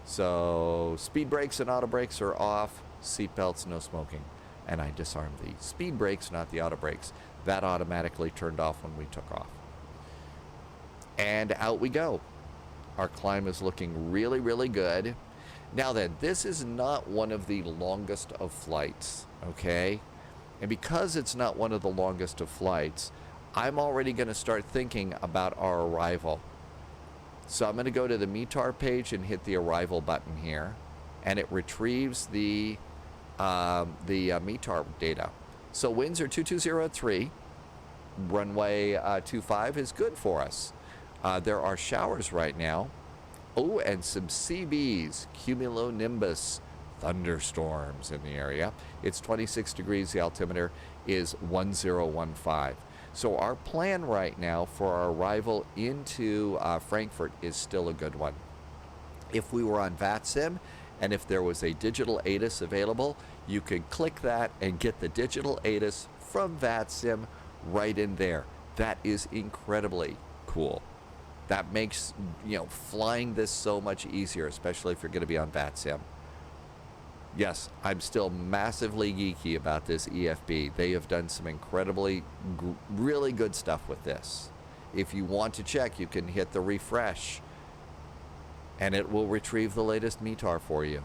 So speed brakes and auto brakes are off. Seatbelts, no smoking. And I disarmed the speed brakes, not the auto brakes. That automatically turned off when we took off. And out we go. Our climb is looking really, really good. Now then, this is not one of the longest of flights, okay? And because it's not one of the longest of flights, I'm already going to start thinking about our arrival. So I'm going to go to the METAR page and hit the arrival button here, and it retrieves the METAR data. So winds are 2203. Runway 25 is good for us. There are showers right now. Oh, and some CBs, cumulonimbus thunderstorms in the area. It's 26 degrees. The altimeter is 1015. So our plan right now for our arrival into Frankfurt is still a good one. If we were on VATSIM and if there was a digital ATIS available, you could click that and get the digital ATIS from VATSIM right in there. That is incredibly cool. That makes, flying this so much easier, especially if you're going to be on VATSIM. Yes, I'm still massively geeky about this EFB. They have done some incredibly, really good stuff with this. If you want to check, you can hit the refresh, and it will retrieve the latest METAR for you.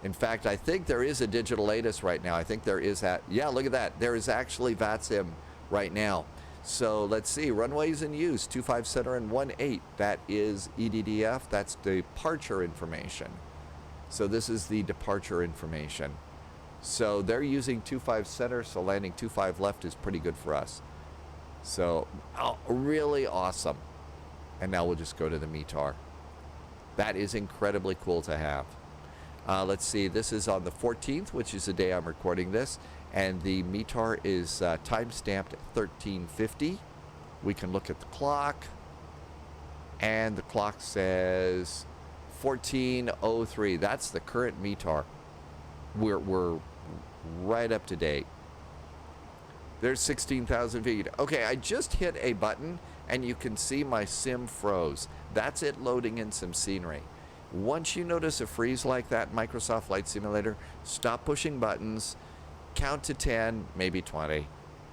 In fact, I think there is a digital ATIS right now. I think there is that. Yeah, look at that. There is actually VATSIM right now. So let's see, runways in use, 25 center and 18. That is EDDF, that's departure information. So this is the departure information. So they're using 25 center, so landing 25 left is pretty good for us. So really awesome. And now we'll just go to the METAR. That is incredibly cool to have. Let's see, this is on the 14th, which is the day I'm recording this. And the METAR is time-stamped 1350. We can look at the clock, and the clock says 14:03. That's the current METAR. We're right up to date. There's 16,000 feet. Okay, I just hit a button, and you can see my sim froze. That's it loading in some scenery. Once you notice a freeze like that in Microsoft Flight Simulator, stop pushing buttons. Count to 10, maybe 20,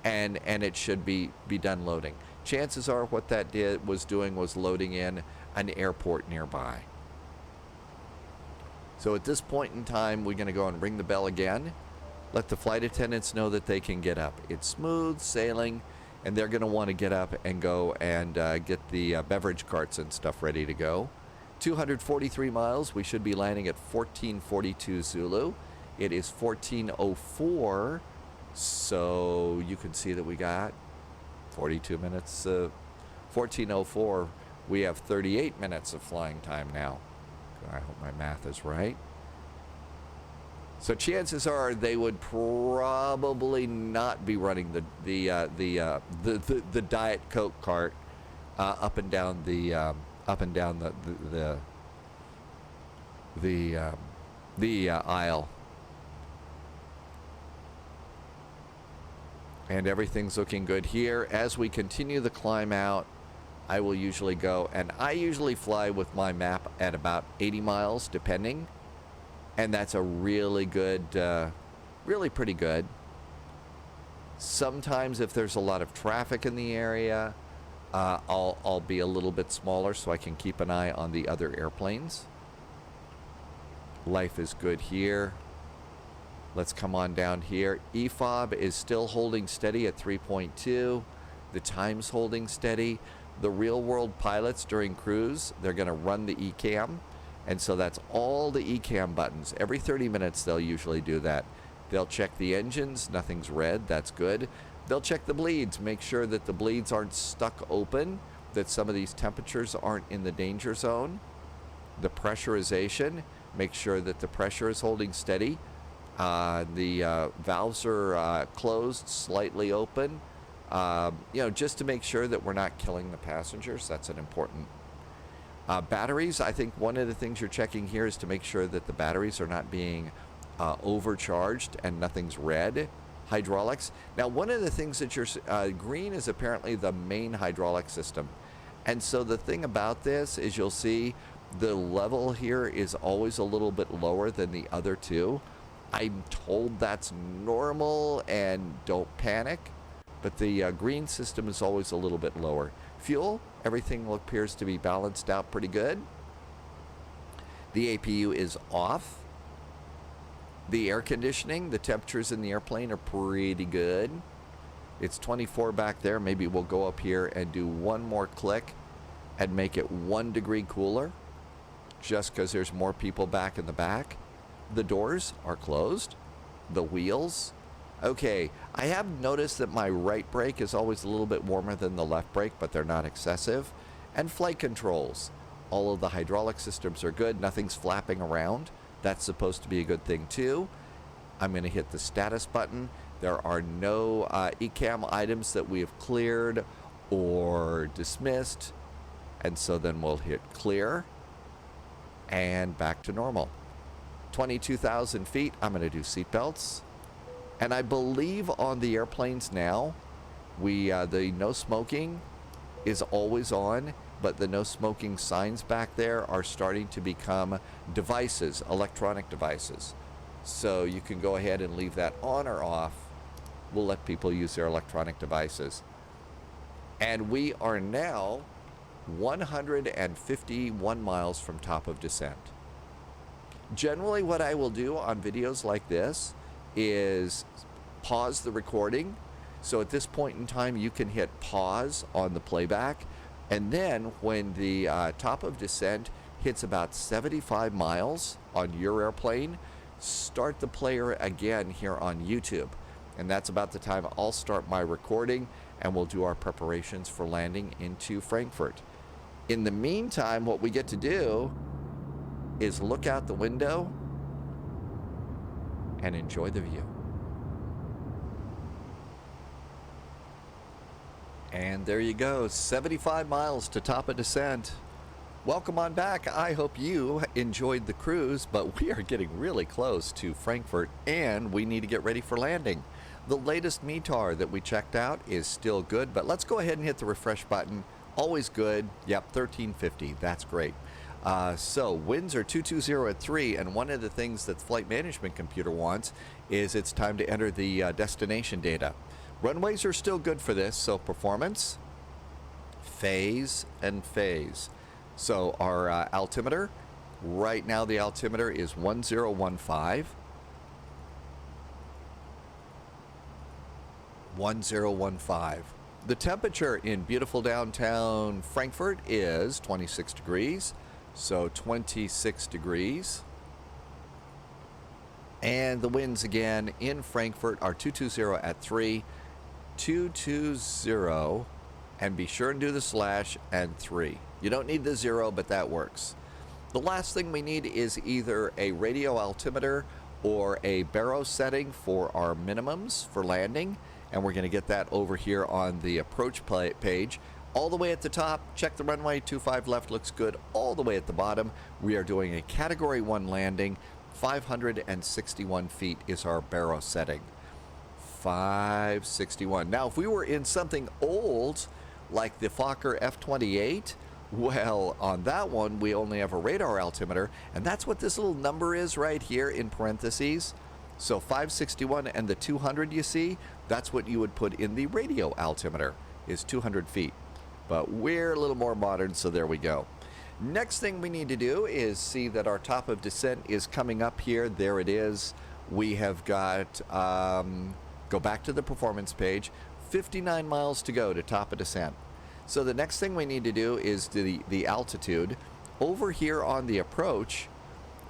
and it should be done loading. Chances are what that was doing was loading in an airport nearby. So at this point in time, we're going to go and ring the bell again. Let the flight attendants know that they can get up. It's smooth sailing, and they're going to want to get up and go and get the beverage carts and stuff ready to go. 243 miles. We should be landing at 1442 Zulu. It is 1404, so you can see that we got 42 minutes. 1404, we have 38 minutes of flying time now. I hope my math is right. So chances are they would probably not be running the Diet Coke cart up and down the aisle. And everything's looking good here. As we continue the climb out, I will usually go, and I usually fly with my map at about 80 miles, depending. And that's a really good, really pretty good. Sometimes if there's a lot of traffic in the area, I'll be a little bit smaller so I can keep an eye on the other airplanes. Life is good here. Let's come on down here. EFOB is still holding steady at 3.2. The time's holding steady. The real world pilots during cruise, they're going to run the ECAM. And so that's all the ECAM buttons. Every 30 minutes they'll usually do that. They'll check the engines. Nothing's red. That's good. They'll check the bleeds. Make sure that the bleeds aren't stuck open, that some of these temperatures aren't in the danger zone. The pressurization. Make sure that the pressure is holding steady. The valves are closed, slightly open. Just to make sure that we're not killing the passengers. That's an important. Batteries, I think one of the things you're checking here is to make sure that the batteries are not being overcharged and nothing's red. Hydraulics. Now, one of the things that you're green is apparently the main hydraulic system. And so the thing about this is you'll see the level here is always a little bit lower than the other two. I'm told that's normal and don't panic, but the green system is always a little bit lower. Fuel, everything appears to be balanced out pretty good. The APU is off. The air conditioning, the temperatures in the airplane are pretty good. It's 24 back there. Maybe we'll go up here and do one more click and make it 1 degree cooler, just because there's more people back in the back. The doors are closed. The wheels. Okay, I have noticed that my right brake is always a little bit warmer than the left brake, but they're not excessive. And flight controls. All of the hydraulic systems are good. Nothing's flapping around. That's supposed to be a good thing too. I'm going to hit the status button. There are no ECAM items that we have cleared or dismissed. And so then we'll hit clear. And back to normal. 22,000 feet. I'm going to do seatbelts. And I believe on the airplanes now, the no smoking is always on, but the no smoking signs back there are starting to become devices, electronic devices. So you can go ahead and leave that on or off. We'll let people use their electronic devices. And we are now 151 miles from top of descent. Generally, what I will do on videos like this is pause the recording. So at this point in time, you can hit pause on the playback. And then when the top of descent hits about 75 miles on your airplane, start the player again here on YouTube. And that's about the time I'll start my recording, and we'll do our preparations for landing into Frankfurt. In the meantime, what we get to do is look out the window and enjoy the view. And there you go, 75 miles to top of descent. Welcome on back. I hope you enjoyed the cruise, but we are getting really close to Frankfurt, and we need to get ready for landing. The latest METAR that we checked out is still good, but let's go ahead and hit the refresh button. Always good. Yep, 1350. That's great. So winds are 220 at 3, and one of the things that the flight management computer wants is it's time to enter the destination data. Runways are still good for this, so performance, phase, and phase. So our altimeter, right now the altimeter is 1015. 1015. The temperature in beautiful downtown Frankfurt is 26 degrees. So 26 degrees. And the winds again in Frankfurt are 220 at 3, 220, and be sure and do the slash and 3. You don't need the 0, but that works. The last thing we need is either a radio altimeter or a baro setting for our minimums for landing, and we're going to get that over here on the approach page. All the way at the top, check the runway, 25 left looks good. All the way at the bottom, we are doing a Category 1 landing. 561 feet is our baro setting. 561. Now, if we were in something old, like the Fokker F-28, well, on that one, we only have a radar altimeter, and that's what this little number is right here in parentheses. So 561 and the 200 you see, that's what you would put in the radio altimeter, is 200 feet. But we're a little more modern, so there we go. Next thing we need to do is see that our top of descent is coming up here. There it is. We have got, go back to the performance page, 59 miles to go to top of descent. So the next thing we need to do is the altitude. Over here on the approach,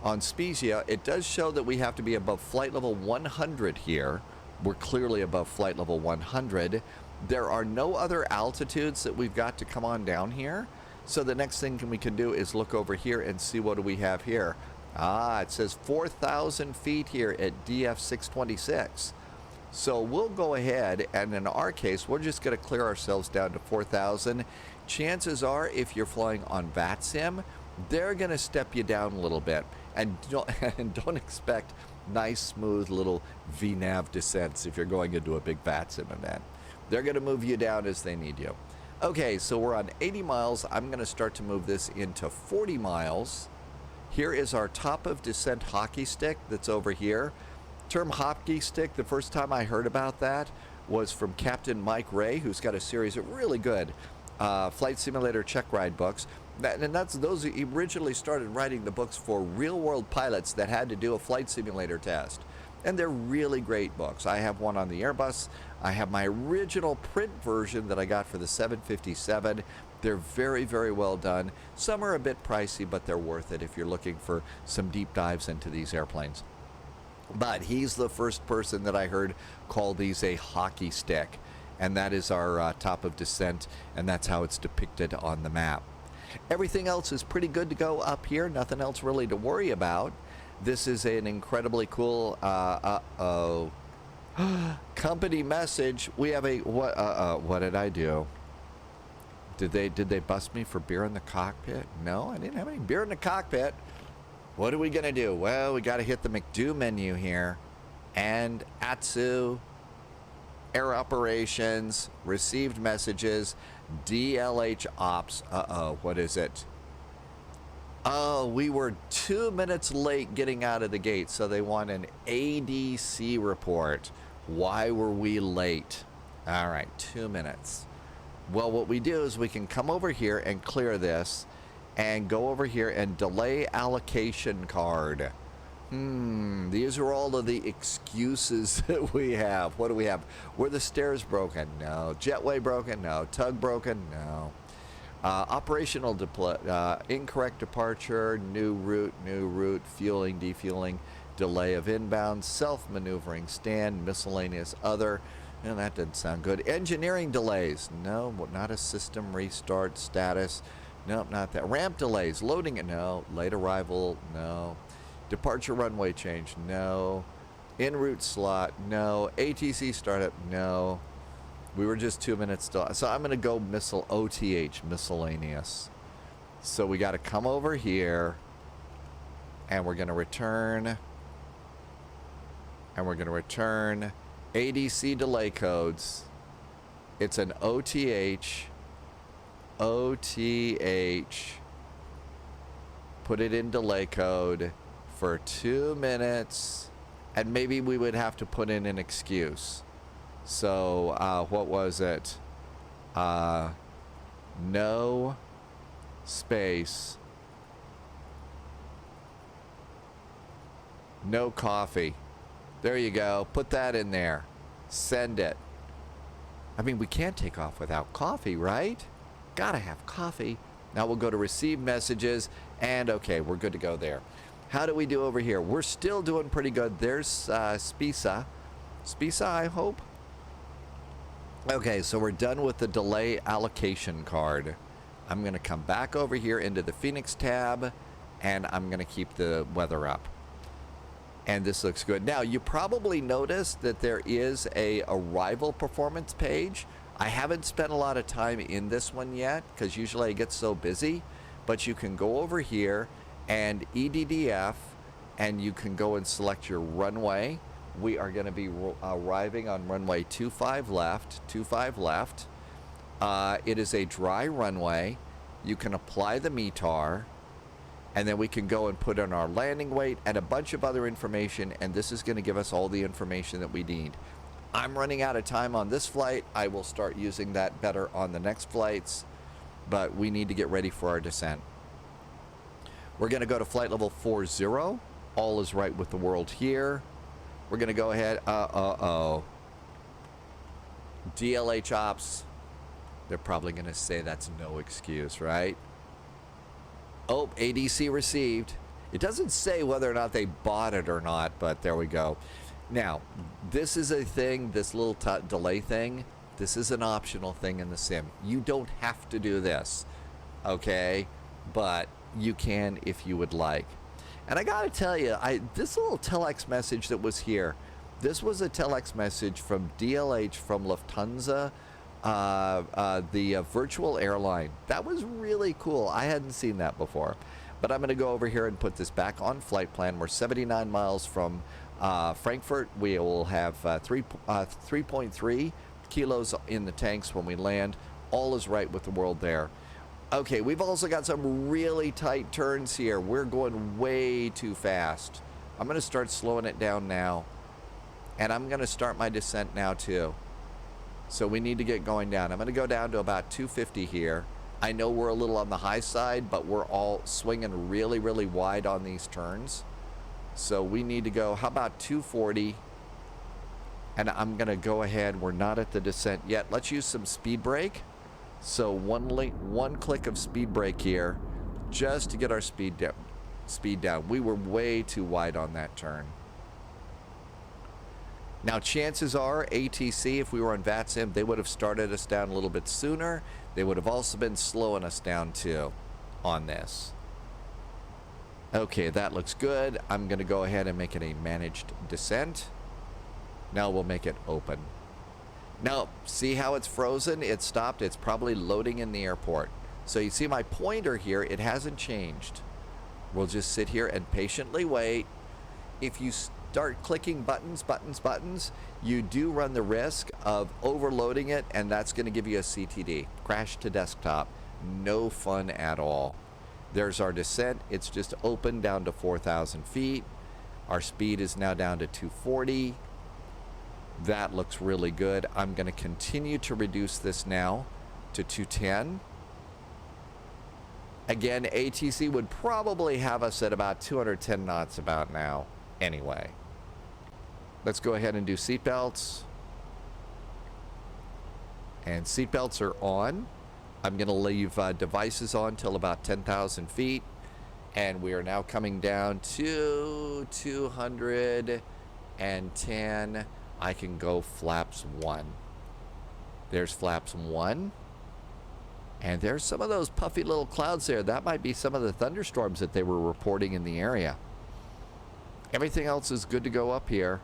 on SPESA, it does show that we have to be above flight level 100 here. We're clearly above flight level 100. There are no other altitudes that we've got to come on down here. So the next thing we can do is look over here and see what do we have here. It says 4,000 feet here at DF 626. So we'll go ahead, and in our case, we're just going to clear ourselves down to 4,000. Chances are, if you're flying on VATSIM, they're going to step you down a little bit. And don't expect nice, smooth little VNAV descents if you're going into a big VATSIM event. They're going to move you down as they need you. Okay, so we're on 80 miles. I'm going to start to move this into 40 miles. Here is our top of descent hockey stick that's over here. Term hockey stick, the first time I heard about that was from Captain Mike Ray, who's got a series of really good flight simulator check ride books. And that's those he originally started writing the books for real-world pilots that had to do a flight simulator test. And they're really great books. I have one on the Airbus. I have my original print version that I got for the 757. They're very, very well done. Some are a bit pricey, but they're worth it if you're looking for some deep dives into these airplanes. But he's the first person that I heard call these a hockey stick. And that is our top of descent, and that's how it's depicted on the map. Everything else is pretty good to go up here. Nothing else really to worry about. This is an incredibly cool company message. We have a what did I do? Did they bust me for beer in the cockpit? No, I didn't have any beer in the cockpit. What are we gonna do? Well, we got to hit the McDo menu here, and ATSU, air operations, received messages, DLH ops. What is it? Oh, we were 2 minutes late getting out of the gate, so they want an ADC report. Why were we late? All right, 2 minutes. Well, what we do is we can come over here and clear this and go over here and delay allocation card. These are all of the excuses that we have. What do we have? Were the stairs broken? No. Jetway broken? No. Tug broken? No. Operational incorrect departure, new route, fueling, defueling, delay of inbound, self-maneuvering stand, miscellaneous other. And that didn't sound good. Engineering delays. No, not a system restart status. Nope, not that. Ramp delays. Loading it. No. Late arrival. No. Departure runway change. No. En route slot. No. ATC startup. No. We were just 2 minutes still. So I'm going to go OTH, miscellaneous. So we got to come over here, and we're going to return, ADC delay codes. It's an OTH. Put it in delay code for 2 minutes, and maybe we would have to put in an excuse. So, what was it? No space. No coffee. There you go. Put that in there. Send it. I mean, we can't take off without coffee, right? Gotta have coffee. Now we'll go to receive messages, and okay, we're good to go there. How do we do over here? We're still doing pretty good. There's SPESA. SPESA, I hope. Okay, so we're done with the delay allocation card. I'm going to come back over here into the Fenix tab, and I'm going to keep the weather up. And this looks good. Now, you probably noticed that there is a arrival performance page. I haven't spent a lot of time in this one yet because usually I get so busy. But you can go over here and EDDF, and you can go and select your runway. We are going to be arriving on runway 25 left, 25 left. It is a dry runway. You can apply the METAR, and then we can go and put in our landing weight and a bunch of other information, and this is going to give us all the information that we need. I'm running out of time on this flight. I will start using that better on the next flights, but we need to get ready for our descent. We're going to go to flight level 40. All is right with the world here. We're going to go ahead. DLH ops. They're probably going to say that's no excuse, right? Oh, ADC received. It doesn't say whether or not they bought it or not, but there we go. Now, this is a thing, this little delay thing. This is an optional thing in the sim. You don't have to do this, okay? But you can if you would like. And I gotta tell you, this little telex message that was here, this was a telex message from DLH from Lufthansa, the virtual airline. That was really cool. I hadn't seen that before. But I'm gonna go over here and put this back on flight plan. We're 79 miles from Frankfurt. We will have 3.3 kilos in the tanks when we land. All is right with the world there. Okay, we've also got some really tight turns here. We're going way too fast. I'm going to start slowing it down now. And I'm going to start my descent now too. So we need to get going down. I'm going to go down to about 250 here. I know we're a little on the high side, but we're all swinging really, really wide on these turns. So we need to go, how about 240? And I'm going to go ahead. We're not at the descent yet. Let's use some speed brake. So one click of speed brake here just to get our speed down. We were way too wide on that turn. Now chances are ATC, if we were on VATSIM, they would have started us down a little bit sooner. They would have also been slowing us down too on this. Okay, that looks good. I'm going to go ahead and make it a managed descent. Now we'll make it open. Now, see how it's frozen? It stopped. It's probably loading in the airport. So you see my pointer here, it hasn't changed. We'll just sit here and patiently wait. If you start clicking buttons, you do run the risk of overloading it, and that's going to give you a CTD, crash to desktop. No fun at all. There's our descent. It's just open down to 4,000 feet. Our speed is now down to 240. That looks really good. I'm going to continue to reduce this now to 210. Again, ATC would probably have us at about 210 knots about now anyway. Let's go ahead and do seatbelts. And seatbelts are on. I'm going to leave devices on till about 10,000 feet. And we are now coming down to 210. I can go flaps 1. There's flaps 1. And there's some of those puffy little clouds there. That might be some of the thunderstorms that they were reporting in the area. Everything else is good to go up here.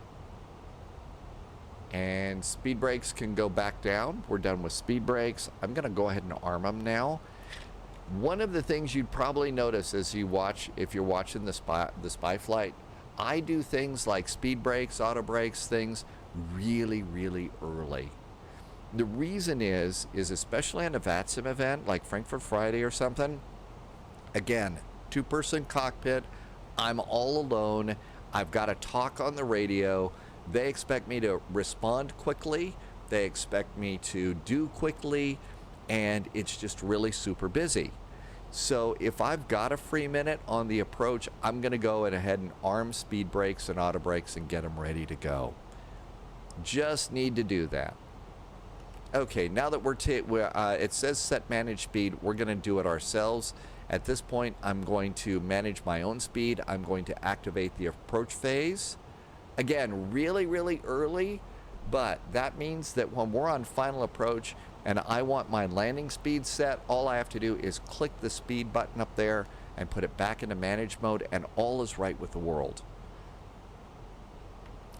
And speed brakes can go back down. We're done with speed brakes. I'm going to go ahead and arm them now. One of the things you'd probably notice as you watch, if you're watching the spy flight, I do things like speed brakes, auto brakes, things really, really early. The reason is especially on a VATSIM event like Frankfurt Friday or something, again, 2-person cockpit, I'm all alone, I've got to talk on the radio, they expect me to respond quickly, they expect me to do quickly, and it's just really super busy. So if I've got a free minute on the approach, I'm going to go ahead and arm speed brakes and auto brakes and get them ready to go. Just need to do that. okay, now that it says set manage speed, we're going to do it ourselves. At this point, I'm going to manage my own speed. I'm going to activate the approach phase. Again, really, really early, but that means that when we're on final approach and I want my landing speed set, all I have to do is click the speed button up there and put it back into manage mode, and all is right with the world.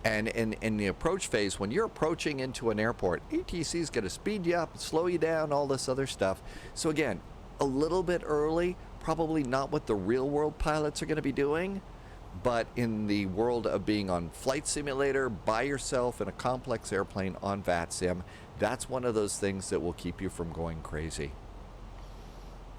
And in the approach phase, when you're approaching into an airport, ATC is going to speed you up, slow you down, all this other stuff. So again, a little bit early, probably not what the real world pilots are going to be doing, but in the world of being on flight simulator by yourself in a complex airplane on VATSIM, that's one of those things that will keep you from going crazy.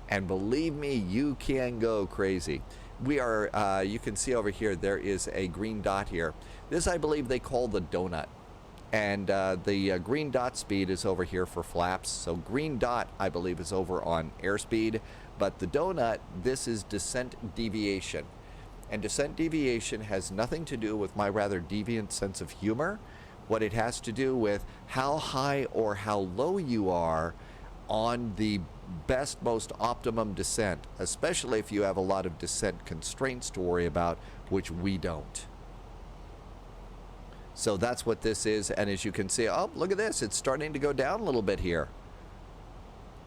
And believe me, you can go crazy. We are, you can see over here, there is a green dot here. This, I believe, they call the donut. And the green dot speed is over here for flaps. So green dot, I believe, is over on airspeed. But the donut, this is descent deviation. And descent deviation has nothing to do with my rather deviant sense of humor. What it has to do with how high or how low you are on the best, most optimum descent, especially if you have a lot of descent constraints to worry about, which we don't. So that's what this is, and as you can see, oh, look at this, it's starting to go down a little bit here.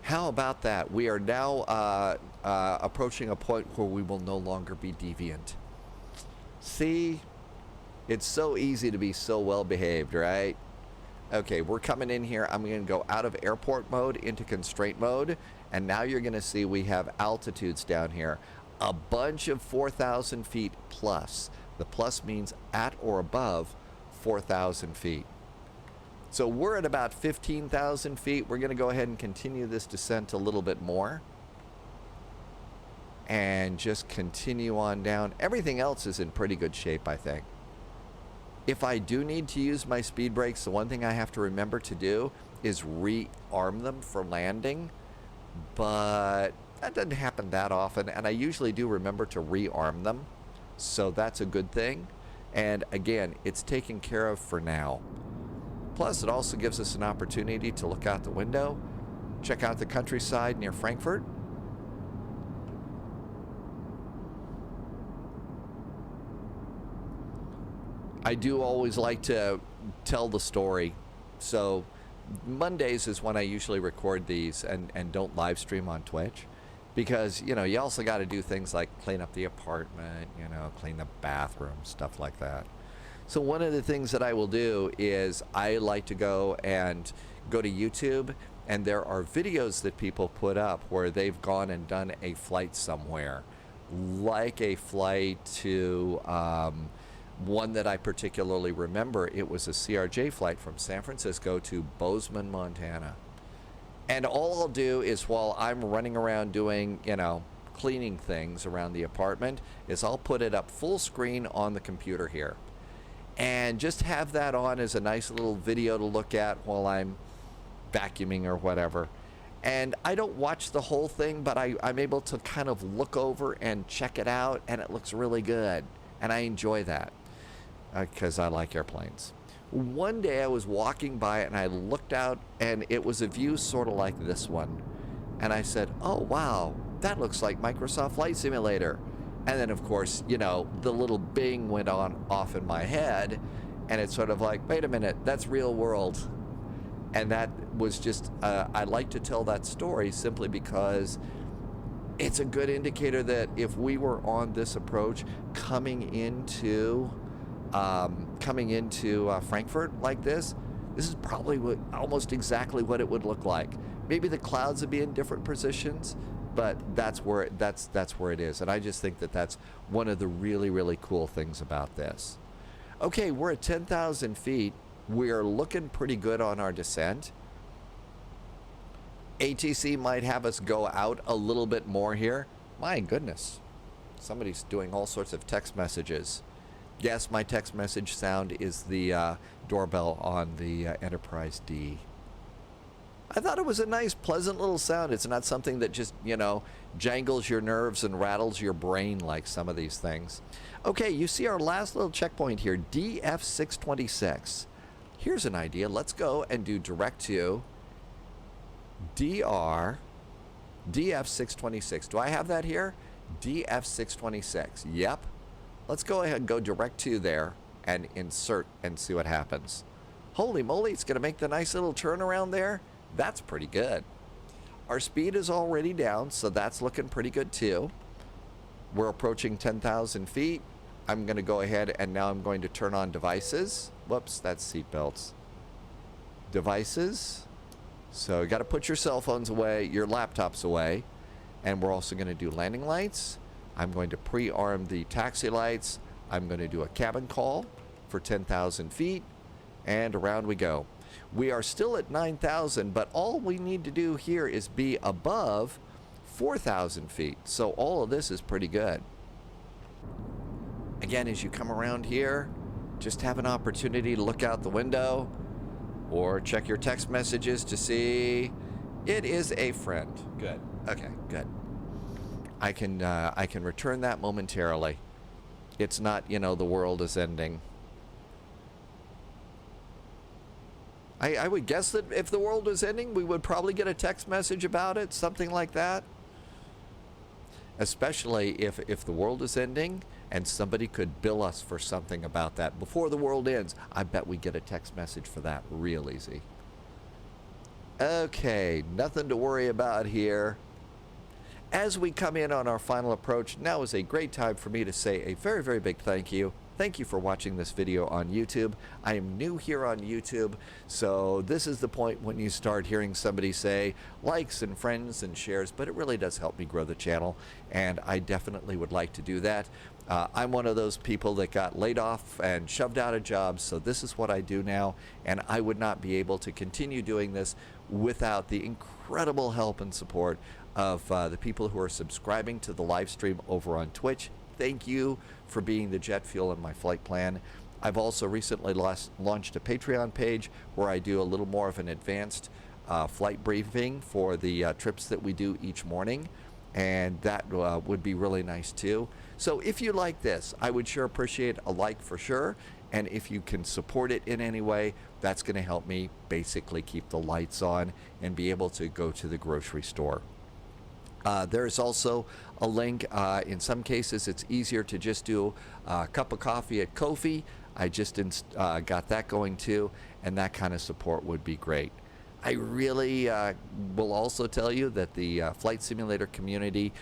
How about that? We are now approaching a point where we will no longer be deviant. See, it's so easy to be so well behaved, right? Okay, we're coming in here. I'm going to go out of airport mode into constraint mode, and now you're going to see we have altitudes down here. A bunch of 4,000 feet plus. The plus means at or above 4,000 feet. So we're at about 15,000 feet. We're going to go ahead and continue this descent a little bit more. And just continue on down. Everything else is in pretty good shape, I think. If I do need to use my speed brakes, the one thing I have to remember to do is rearm them for landing. But that doesn't happen that often, and I usually do remember to rearm them. So that's a good thing. And again, it's taken care of for now. Plus, it also gives us an opportunity to look out the window, check out the countryside near Frankfurt. I do always like to tell the story. So Mondays is when I usually record these and don't live stream on Twitch. Because, you know, you also got to do things like clean up the apartment, you know, clean the bathroom, stuff like that. So one of the things that I will do is I like to go to YouTube, and there are videos that people put up where they've gone and done a flight somewhere. Like a flight to one that I particularly remember. It was a CRJ flight from San Francisco to Bozeman, Montana. And all I'll do is while I'm running around doing, you know, cleaning things around the apartment, is I'll put it up full screen on the computer here. And just have that on as a nice little video to look at while I'm vacuuming or whatever. And I don't watch the whole thing, but I'm able to kind of look over and check it out, and it looks really good. And I enjoy that because I like airplanes. One day I was walking by and I looked out, and it was a view sort of like this one. And I said, oh, wow, that looks like Microsoft Flight Simulator. And then, of course, you know, the little bing went off in my head, and it's sort of like, wait a minute, that's real world. And that was just, I like to tell that story simply because it's a good indicator that if we were on this approach coming into Frankfurt like this is probably almost exactly what it would look like. Maybe the clouds would be in different positions, but that's where it is. And I just think that that's one of the really, really cool things about this. Okay, we're at 10,000 feet. We're looking pretty good on our descent. ATC might have us go out a little bit more here. My goodness, somebody's doing all sorts of text messages. Yes, my text message sound is the doorbell on the Enterprise D. I thought it was a nice, pleasant little sound. It's not something that just, you know, jangles your nerves and rattles your brain like some of these things. Okay, you see our last little checkpoint here, DF626. Here's an idea. Let's go and do direct to DF626. Do I have that here? DF626. Yep. Let's go ahead and go direct to there and insert and see what happens. Holy moly, it's going to make the nice little turnaround there. That's pretty good. Our speed is already down, so that's looking pretty good too. We're approaching 10,000 feet. I'm going to go ahead and now I'm going to turn on devices. Whoops, that's seat belts. Devices. So you got to put your cell phones away, your laptops away. And we're also going to do landing lights. I'm going to pre-arm the taxi lights. I'm going to do a cabin call for 10,000 feet. And around we go. We are still at 9,000, but all we need to do here is be above 4,000 feet. So all of this is pretty good. Again, as you come around here, just have an opportunity to look out the window or check your text messages to see it is a friend. Good. Okay, good. I can return that momentarily. It's not, you know, the world is ending. I would guess that if the world was ending, we would probably get a text message about it, something like that. Especially if the world is ending and somebody could bill us for something about that before the world ends. I bet we get a text message for that real easy. Okay, nothing to worry about here. As we come in on our final approach, now is a great time for me to say a very, very big thank you. Thank you for watching this video on YouTube. I am new here on YouTube, so this is the point when you start hearing somebody say likes and friends and shares, but it really does help me grow the channel, and I definitely would like to do that. I'm one of those people that got laid off and shoved out of jobs, so this is what I do now, and I would not be able to continue doing this without the incredible help and support of the people who are subscribing to the live stream over on Twitch. Thank you for being the jet fuel in my flight plan. I've also recently launched a Patreon page where I do a little more of an advanced flight briefing for the trips that we do each morning, and that would be really nice too. So if you like this, I would sure appreciate a like for sure, and if you can support it in any way, that's going to help me basically keep the lights on and be able to go to the grocery store. There's also a link. In some cases, it's easier to just do a cup of coffee at Ko-fi. I just got that going too, and that kind of support would be great. I really will also tell you that the flight simulator community,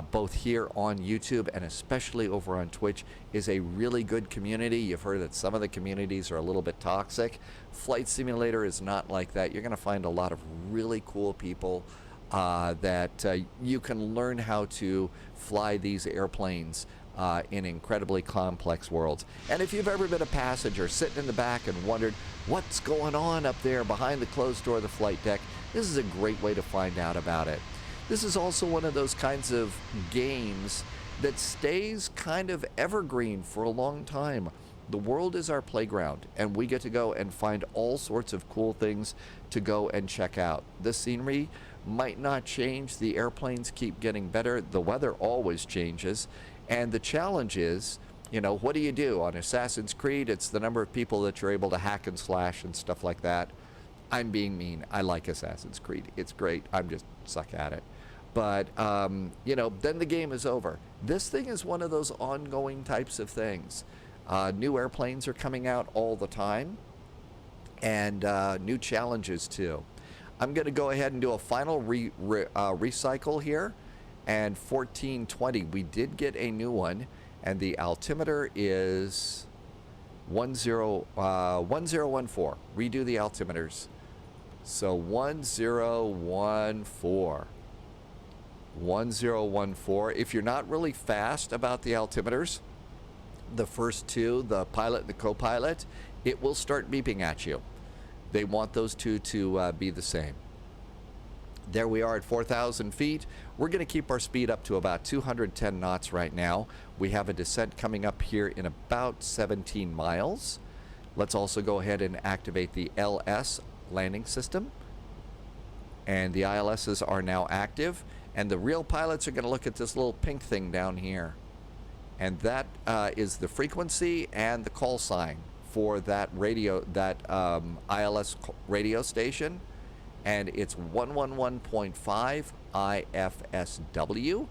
both here on YouTube and especially over on Twitch, is a really good community. You've heard that some of the communities are a little bit toxic. Flight Simulator is not like that. You're going to find a lot of really cool people that you can learn how to fly these airplanes in incredibly complex worlds. And if you've ever been a passenger sitting in the back and wondered what's going on up there behind the closed door of the flight deck, this is a great way to find out about it. This is also one of those kinds of games that stays kind of evergreen for a long time. The world is our playground, and we get to go and find all sorts of cool things to go and check out. The scenery might not change, the airplanes keep getting better, the weather always changes, and the challenge is, you know, what do you do? On Assassin's Creed, it's the number of people that you're able to hack and slash and stuff like that. I'm being mean. I like Assassin's Creed. It's great. I'm just suck at it. But, you know, then the game is over. This thing is one of those ongoing types of things. New airplanes are coming out all the time, and new challenges too. I'm going to go ahead and do a final recycle here, and 1420, we did get a new one, and the altimeter is 1014. Redo the altimeters. So 1014. 1014. If you're not really fast about the altimeters, the first two, the pilot and the co-pilot, it will start beeping at you. They want those two to be the same. There we are at 4,000 feet. We're going to keep our speed up to about 210 knots right now. We have a descent coming up here in about 17 miles. Let's also go ahead and activate the LS landing system. And the ILSs are now active. And the real pilots are going to look at this little pink thing down here. And that is the frequency and the call sign for that radio, that ILS radio station. and it's 111.5 IFSW.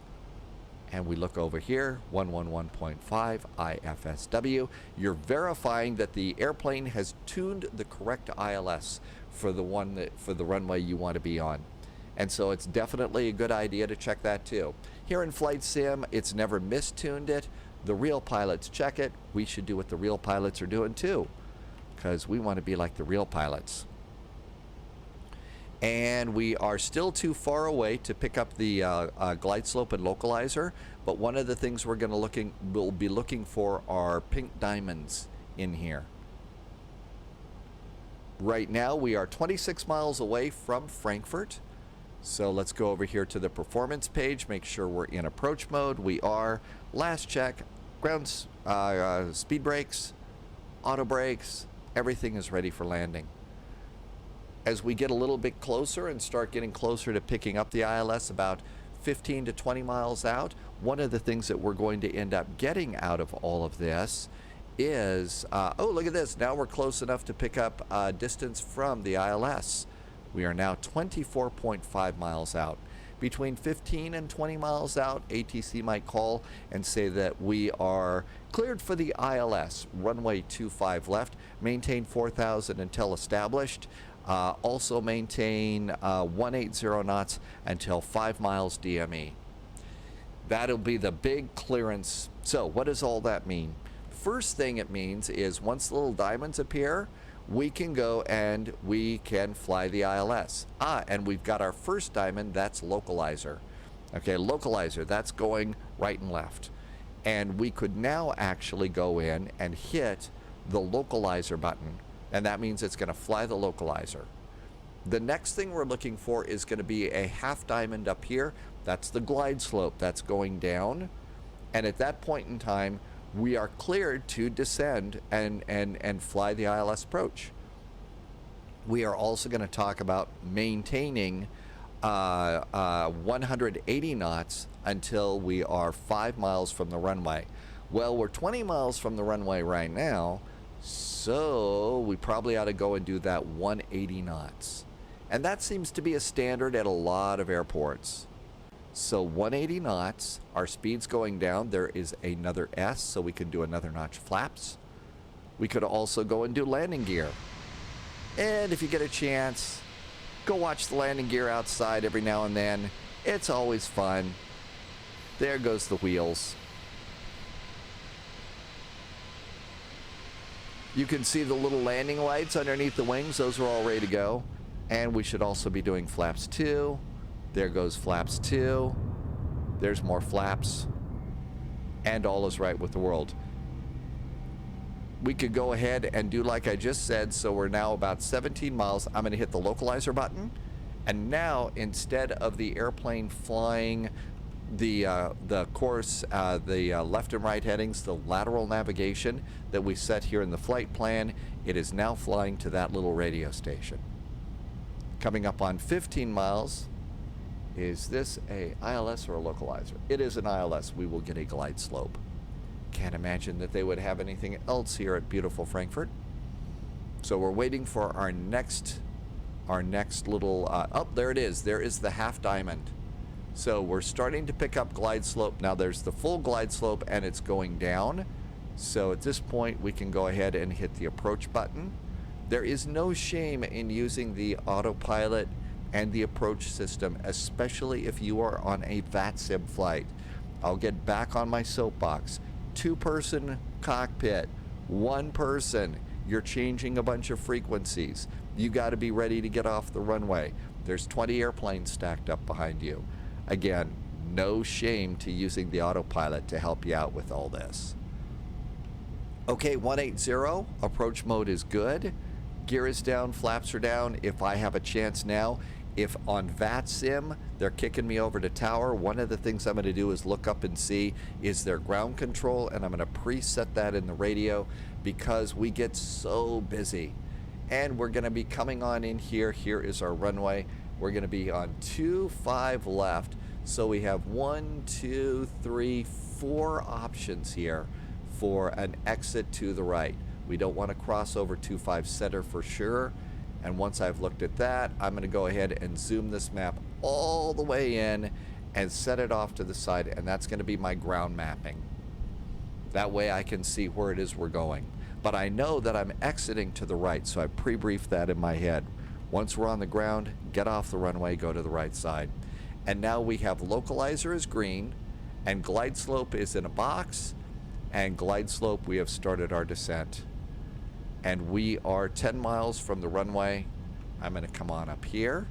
And we look over here, 111.5 IFSW. You're verifying that the airplane has tuned the correct ILS for the runway you want to be on. And so it's definitely a good idea to check that too. Here in Flight Sim, it's never mistuned it. The real pilots check it. We should do what the real pilots are doing too, because we want to be like the real pilots. And we are still too far away to pick up the glide slope and localizer, but one of the things we'll be looking for are pink diamonds in here. Right now we are 26 miles away from Frankfurt. So let's go over here to the performance page, make sure we're in approach mode. We are. Last check, ground speed brakes, auto brakes, everything is ready for landing. As we get a little bit closer and start getting closer to picking up the ILS about 15 to 20 miles out, one of the things that we're going to end up getting out of all of this is, oh, look at this. Now we're close enough to pick up distance from the ILS. We are now 24.5 miles out. Between 15 and 20 miles out, ATC might call and say that we are cleared for the ILS. Runway 25 left. Maintain 4,000 until established. Also maintain 180 knots until 5 miles DME. That'll be the big clearance. So what does all that mean? First thing it means is once the little diamonds appear, we can go and we can fly the ILS. And we've got our first diamond, that's localizer. Okay, localizer, that's going right and left. And we could now actually go in and hit the localizer button, and that means it's going to fly the localizer. The next thing we're looking for is going to be a half diamond up here. That's the glide slope that's going down. And at that point in time, we are cleared to descend and fly the ILS approach. We are also going to talk about maintaining 180 knots until we are 5 miles from the runway. Well, we're 20 miles from the runway right now, so we probably ought to go and do that 180 knots. And that seems to be a standard at a lot of airports. So 180 knots, our speed's going down. There is another S, so we could do another notch flaps. We could also go and do landing gear. And if you get a chance, go watch the landing gear outside every now and then. It's always fun. There goes the wheels. You can see the little landing lights underneath the wings. Those are all ready to go. And we should also be doing flaps 2. There goes flaps 2. There's more flaps. And all is right with the world. We could go ahead and do like I just said. So we're now about 17 miles. I'm going to hit the localizer button. And now, instead of the airplane flying the course, the left and right headings, the lateral navigation that we set here in the flight plan, it is now flying to that little radio station. Coming up on 15 miles, is this a ILS or a localizer? It is an ILS. We will get a glide slope. Can't imagine that they would have anything else here at beautiful Frankfurt. So we're waiting for our next little, oh, there it is. There is the half diamond. So we're starting to pick up glide slope. Now there's the full glide slope and it's going down. So at this point we can go ahead and hit the approach button. There is no shame in using the autopilot and the approach system, especially if you are on a VATSIM flight. I'll get back on my soapbox. 2-person cockpit, 1 person. You're changing a bunch of frequencies. You got to be ready to get off the runway. There's 20 airplanes stacked up behind you. Again, no shame to using the autopilot to help you out with all this. Okay, 180, approach mode is good. Gear is down, flaps are down. If I have a chance now, if on VATSIM they're kicking me over to tower, one of the things I'm going to do is look up and see is there ground control, and I'm going to preset that in the radio because we get so busy. And we're going to be coming on in here. Here is our runway. We're going to be on 25 left. So we have 1, 2, 3, 4 options here for an exit to the right. We don't want to cross over 25 center for sure. And once I've looked at that, I'm going to go ahead and zoom this map all the way in and set it off to the side, and that's going to be my ground mapping. That way I can see where it is we're going. But I know that I'm exiting to the right, so I pre-briefed that in my head. Once we're on the ground, get off the runway, go to the right side. And now we have localizer is green, and glide slope is in a box, and glide slope, we have started our descent. And we are 10 miles from the runway. I'm going to come on up here,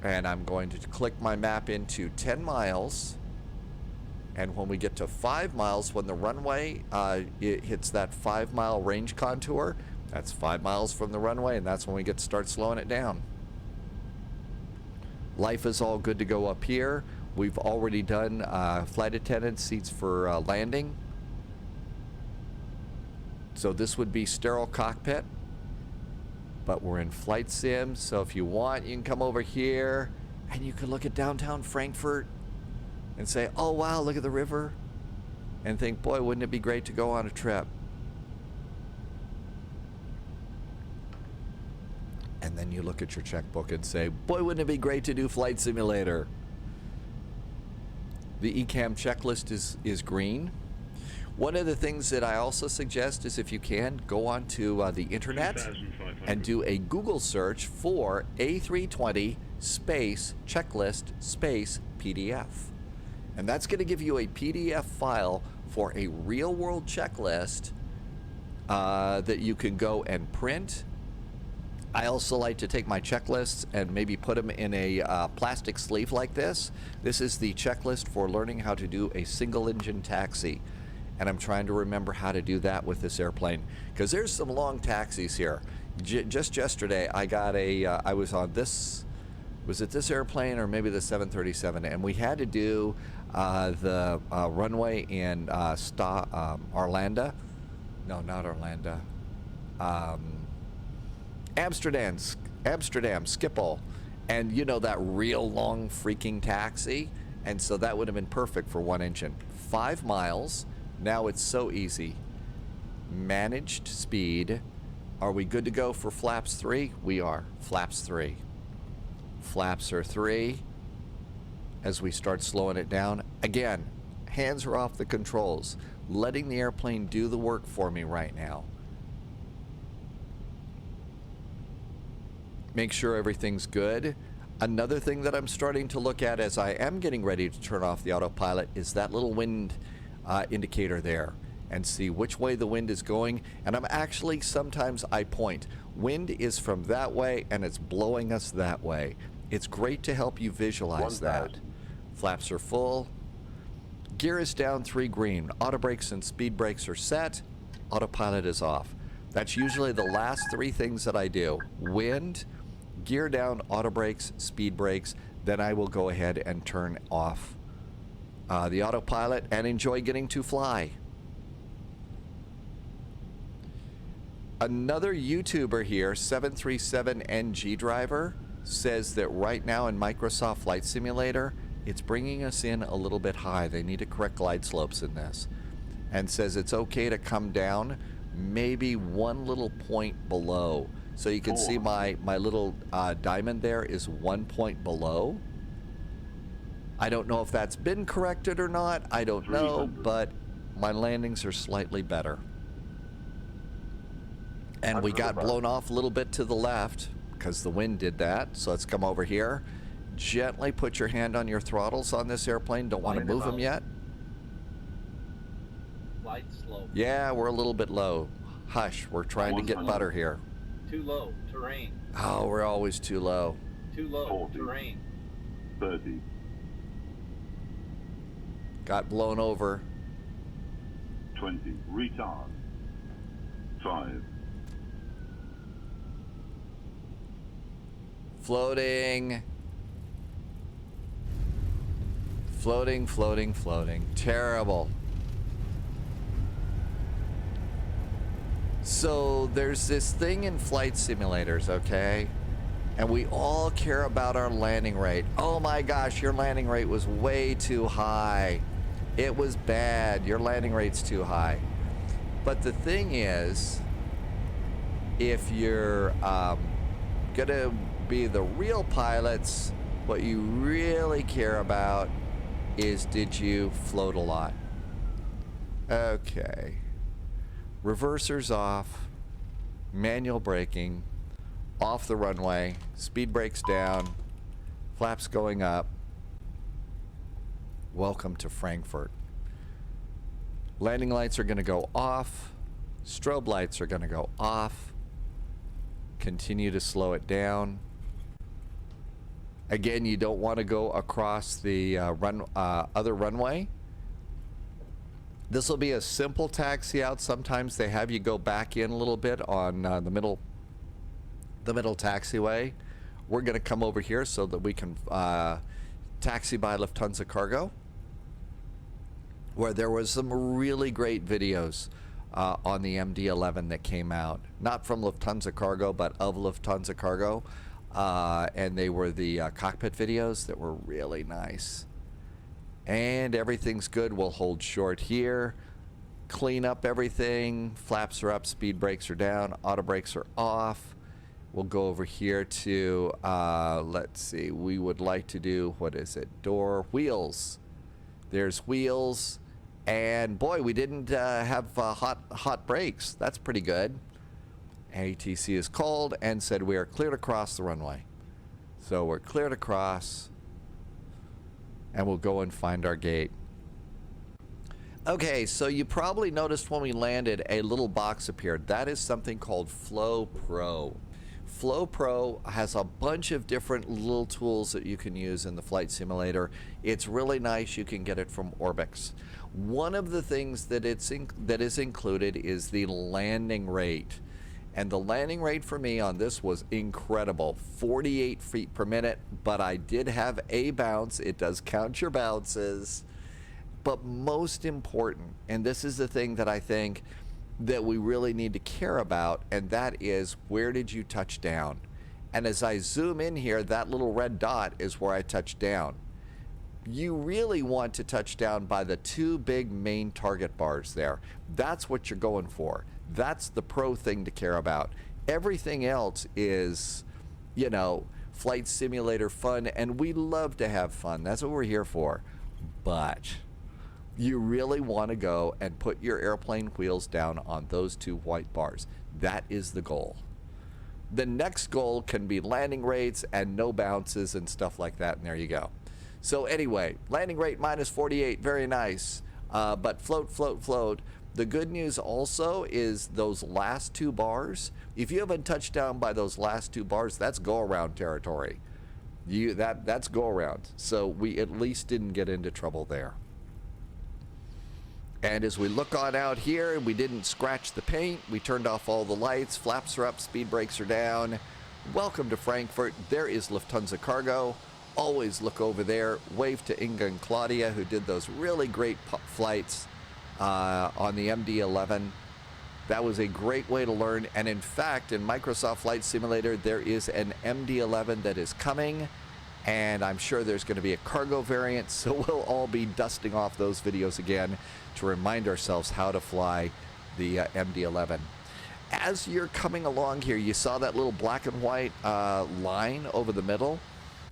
and I'm going to click my map into 10 miles. And when we get to 5 miles, when the runway it hits that 5 mile range contour, that's 5 miles from the runway, and that's when we get to start slowing it down. Life is all good to go up here. We've already done flight attendant seats for landing. So this would be sterile cockpit, but we're in flight sim. So if you want, you can come over here and you can look at downtown Frankfurt and say, oh wow, look at the river, and think, boy, wouldn't it be great to go on a trip? And then you look at your checkbook and say, boy, wouldn't it be great to do Flight Simulator? The ECAM checklist is green. One of the things that I also suggest is, if you can, go onto the internet and do a Google search for A320 space checklist space PDF. And that's going to give you a PDF file for a real-world checklist that you can go and print. I also like to take my checklists and maybe put them in a plastic sleeve like this. This is the checklist for learning how to do a single-engine taxi. And I'm trying to remember how to do that with this airplane, because there's some long taxis here. Just yesterday, I got I was on this, was it this airplane or maybe the 737, and we had to do the runway in Orlando. No, not Orlando. Amsterdam, Schiphol. And you know, that real long freaking taxi. And so that would have been perfect for one engine. 5 miles. Now it's so easy. Managed speed. Are we good to go for flaps 3? We are. Flaps 3. Flaps are 3. As we start slowing it down. Again, hands are off the controls. Letting the airplane do the work for me right now. Make sure everything's good. Another thing that I'm starting to look at as I am getting ready to turn off the autopilot is that little wind indicator there, and see which way the wind is going. And I'm actually, sometimes I point. Wind is from that way and it's blowing us that way. It's great to help you visualize that. Flaps are full. Gear is down 3 green. Auto brakes and speed brakes are set. Autopilot is off. That's usually the last 3 things that I do. Wind, gear down, auto brakes, speed brakes. Then I will go ahead and turn off the autopilot and enjoy getting to fly. Another YouTuber here, 737NG driver, says that right now in Microsoft Flight Simulator, it's bringing us in a little bit high. They need to correct glide slopes in this. And says it's okay to come down maybe 1 little point below. So you can see my little diamond there is 1 point below. I don't know if that's been corrected or not. I don't know, but my landings are slightly better. And we got blown off a little bit to the left because the wind did that. So let's come over here. Gently put your hand on your throttles on this airplane. Don't want to move them yet. Light slope. Yeah, we're a little bit low. Hush, we're trying to get butter here. Too low, terrain. Oh, we're always too low. Too low, 40. terrain. 30. Got blown over. 20. Retard. 5. Floating. Floating, floating, floating. Terrible. So there's this thing in flight simulators, okay? And we all care about our landing rate. Oh my gosh, your landing rate was way too high. It was bad. Your landing rate's too high. But the thing is, if you're gonna be the real pilots, what you really care about is, did you float a lot? Okay. Reversers off, manual braking, off the runway, speed brakes down, flaps going up. Welcome to Frankfurt. Landing lights are going to go off, strobe lights are going to go off. Continue to slow it down. Again, you don't want to go across the other runway. This will be a simple taxi out. Sometimes they have you go back in a little bit on the middle taxiway. We're going to come over here so that we can taxi by Lufthansa Cargo, where there was some really great videos on the MD-11 that came out. Not from Lufthansa Cargo, but of Lufthansa Cargo. And they were the cockpit videos that were really nice. And everything's good. We'll hold short here. Clean up everything. Flaps are up, speed brakes are down, auto brakes are off. We'll go over here to, let's see, we would like to do, what is it? Door, wheels. There's wheels. And boy, we didn't have hot brakes. That's pretty good. ATC is called and said we are cleared across the runway. So we're cleared across. And we'll go and find our gate. Okay, so you probably noticed when we landed a little box appeared. That is something called Flow Pro. Flow Pro has a bunch of different little tools that you can use in the flight simulator. It's really nice. You can get it from Orbix. One of the things that is included is the landing rate. And the landing rate for me on this was incredible, 48 feet per minute, but I did have a bounce. It does count your bounces. But most important, and this is the thing that I think that we really need to care about, and that is, where did you touch down? And as I zoom in here, that little red dot is where I touched down. You really want to touch down by the two big main target bars there. That's what you're going for. That's the pro thing to care about. Everything else is, you know, flight simulator fun, and we love to have fun. That's what we're here for. But you really want to go and put your airplane wheels down on those two white bars. That is the goal. The next goal can be landing rates and no bounces and stuff like that, and there you go. So anyway, landing rate minus 48, very nice. But float, float, float. The good news also is those last two bars, if you haven't touched down by those last two bars, that's go-around territory. That's go-around. So we at least didn't get into trouble there. And as we look on out here, we didn't scratch the paint. We turned off all the lights. Flaps are up, speed brakes are down. Welcome to Frankfurt. There is Lufthansa Cargo. Always look over there. Wave to Inga and Claudia, who did those really great flights on the MD-11. That was a great way to learn. And in fact, in Microsoft Flight Simulator, there is an MD-11 that is coming. And I'm sure there's going to be a cargo variant. So we'll all be dusting off those videos again to remind ourselves how to fly the MD-11. As you're coming along here, you saw that little black and white line over the middle.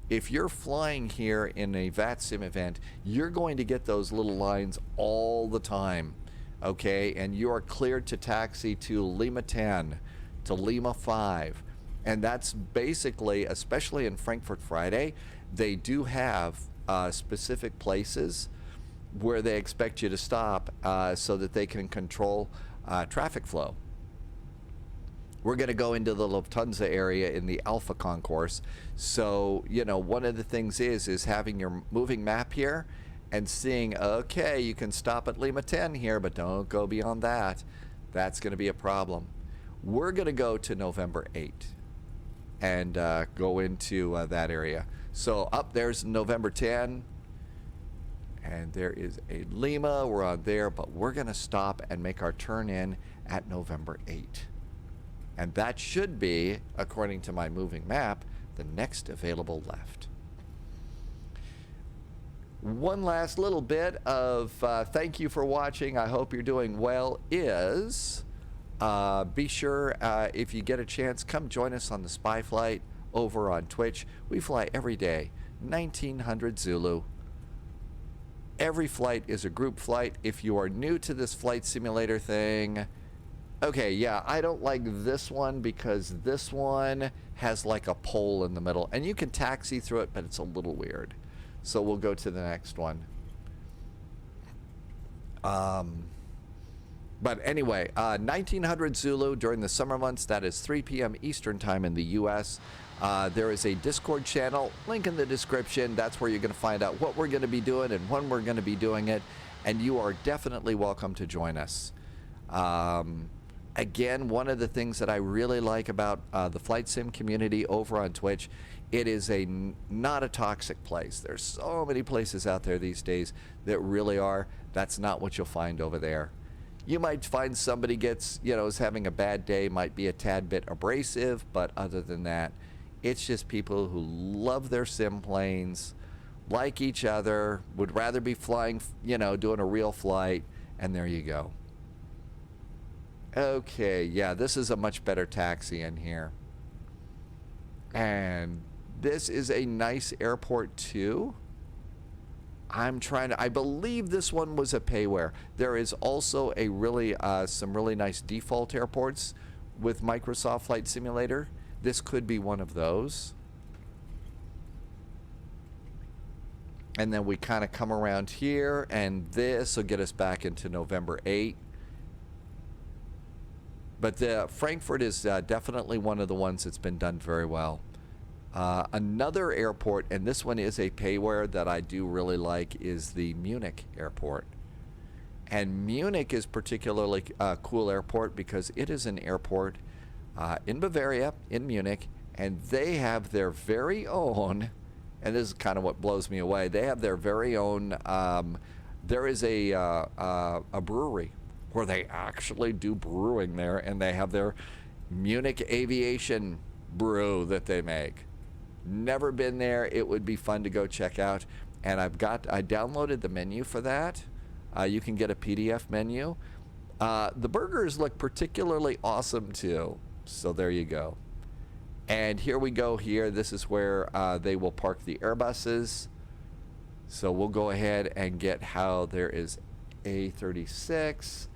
If you're flying here in a VATSIM event, you're going to get those little lines all the time, okay? And you are cleared to taxi to Lima 10, to Lima 5. And that's basically, especially in Frankfurt Friday, they do have specific places where they expect you to stop so that they can control traffic flow. We're going to go into the Lufthansa area in the Alpha Concourse. So, you know, one of the things is having your moving map here and seeing, okay, you can stop at Lima 10 here, but don't go beyond that. That's going to be a problem. We're going to go to November 8 and go into that area. So up there's November 10. And there is a Lima. We're on there, but we're going to stop and make our turn in at November 8. And that should be, according to my moving map, the next available left. One last little bit of thank you for watching. I hope you're doing well is Be sure, if you get a chance, come join us on the Spy Flight over on Twitch. We fly every day, 1900 Zulu. Every flight is a group flight. If you are new to this flight simulator thing, okay, yeah, I don't like this one because this one has like a pole in the middle. And you can taxi through it, but it's a little weird. So we'll go to the next one. But anyway, 1900 Zulu during the summer months. That is 3 p.m. Eastern time in the U.S. There is a Discord channel, link in the description. That's where you're going to find out what we're going to be doing and when we're going to be doing it. And you are definitely welcome to join us. Again, one of the things that I really like about the flight sim community over on Twitch, it is not a toxic place. There's so many places out there these days that really are. That's not what you'll find over there. You might find somebody is having a bad day, might be a tad bit abrasive, but other than that, it's just people who love their sim planes, like each other, would rather be flying, doing a real flight, and there you go. Okay, yeah, this is a much better taxi in here. And this is a nice airport too. I believe this one was a payware. There is also a some really nice default airports with Microsoft Flight Simulator. This could be one of those. And then we kind of come around here, and this will get us back into November 8. But Frankfurt is definitely one of the ones that's been done very well. Another airport, and this one is a payware that I do really like, is the Munich airport. And Munich is particularly a cool airport because it is an airport in Bavaria, in Munich, and they have their very own, and this is kind of what blows me away, they have their very own, there is a brewery where they actually do brewing there, and they have their Munich aviation brew that they make. Never been there. It would be fun to go check out. And I downloaded the menu for that. You can get a PDF menu. The burgers look particularly awesome too. So there you go. And here we go here. This is where they will park the Airbuses. So we'll go ahead and get how there is A36.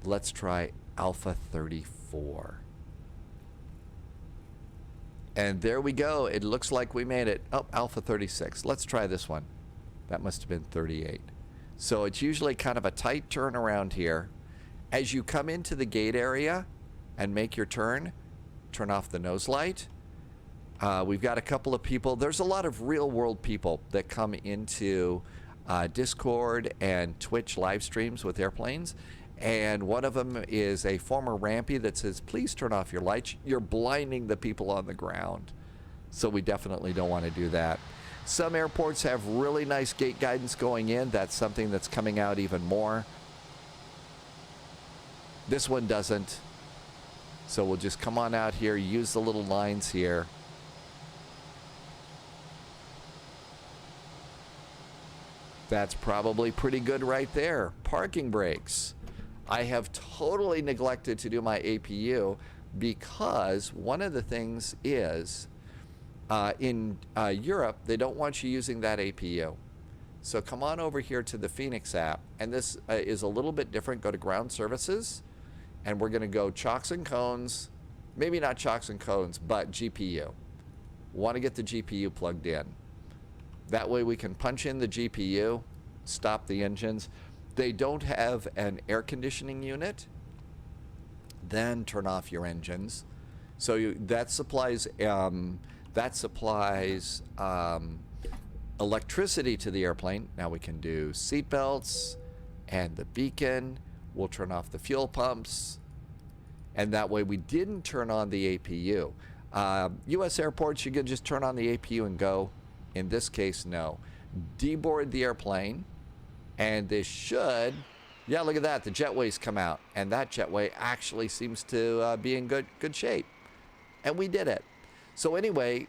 Let's try Alpha 34. And there we go. It looks like we made it. Oh, Alpha 36. Let's try this one. That must have been 38. So it's usually kind of a tight turn around here. As you come into the gate area and make your turn, turn off the nose light. We've got a couple of people. There's a lot of real world people that come into Discord and Twitch live streams with airplanes. And one of them is a former rampy that says, please turn off your lights. You're blinding the people on the ground. So we definitely don't want to do that. Some airports have really nice gate guidance going in. That's something that's coming out even more. This one doesn't. So we'll just come on out here, use the little lines here. That's probably pretty good right there. Parking brakes. I have totally neglected to do my APU because one of the things is in Europe, they don't want you using that APU. So come on over here to the Fenix app, and this is a little bit different. Go to ground services, and we're going to go chocks and cones, maybe not chocks and cones, but GPU. Want to get the GPU plugged in. That way we can punch in the GPU, stop the engines. They don't have an air conditioning unit, then turn off your engines. So that supplies electricity to the airplane. Now we can do seat belts and the beacon. We'll turn off the fuel pumps, and that way we didn't turn on the APU. U.S. airports, you can just turn on the APU and go. In this case, no. Deboard the airplane. And this should, yeah, look at that. The jetways come out. And that jetway actually seems to be in good shape. And we did it. So anyway,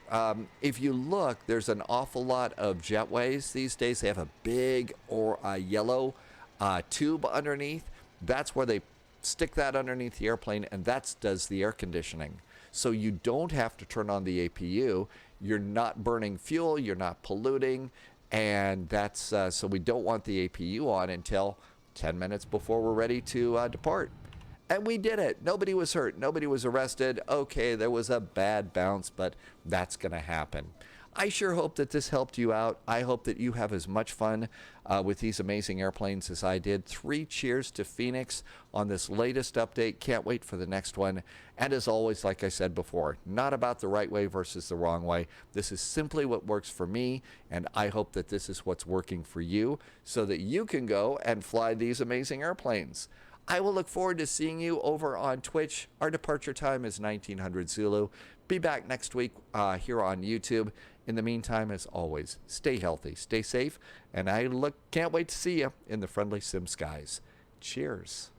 if you look, there's an awful lot of jetways these days. They have a big or a yellow tube underneath. That's where they stick that underneath the airplane, and that does the air conditioning. So you don't have to turn on the APU. You're not burning fuel. You're not polluting. And that's so we don't want the APU on until 10 minutes before we're ready to depart. And we did it. Nobody was hurt. Nobody was arrested. Okay, there was a bad bounce, but that's going to happen. I sure hope that this helped you out. I hope that you have as much fun with these amazing airplanes as I did. 3 cheers to Fenix on this latest update. Can't wait for the next one. And as always, like I said before, not about the right way versus the wrong way. This is simply what works for me, and I hope that this is what's working for you so that you can go and fly these amazing airplanes. I will look forward to seeing you over on Twitch. Our departure time is 1900 Zulu. Be back next week here on YouTube. In the meantime, as always, stay healthy, stay safe, and I can't wait to see you in the friendly sim skies. Cheers.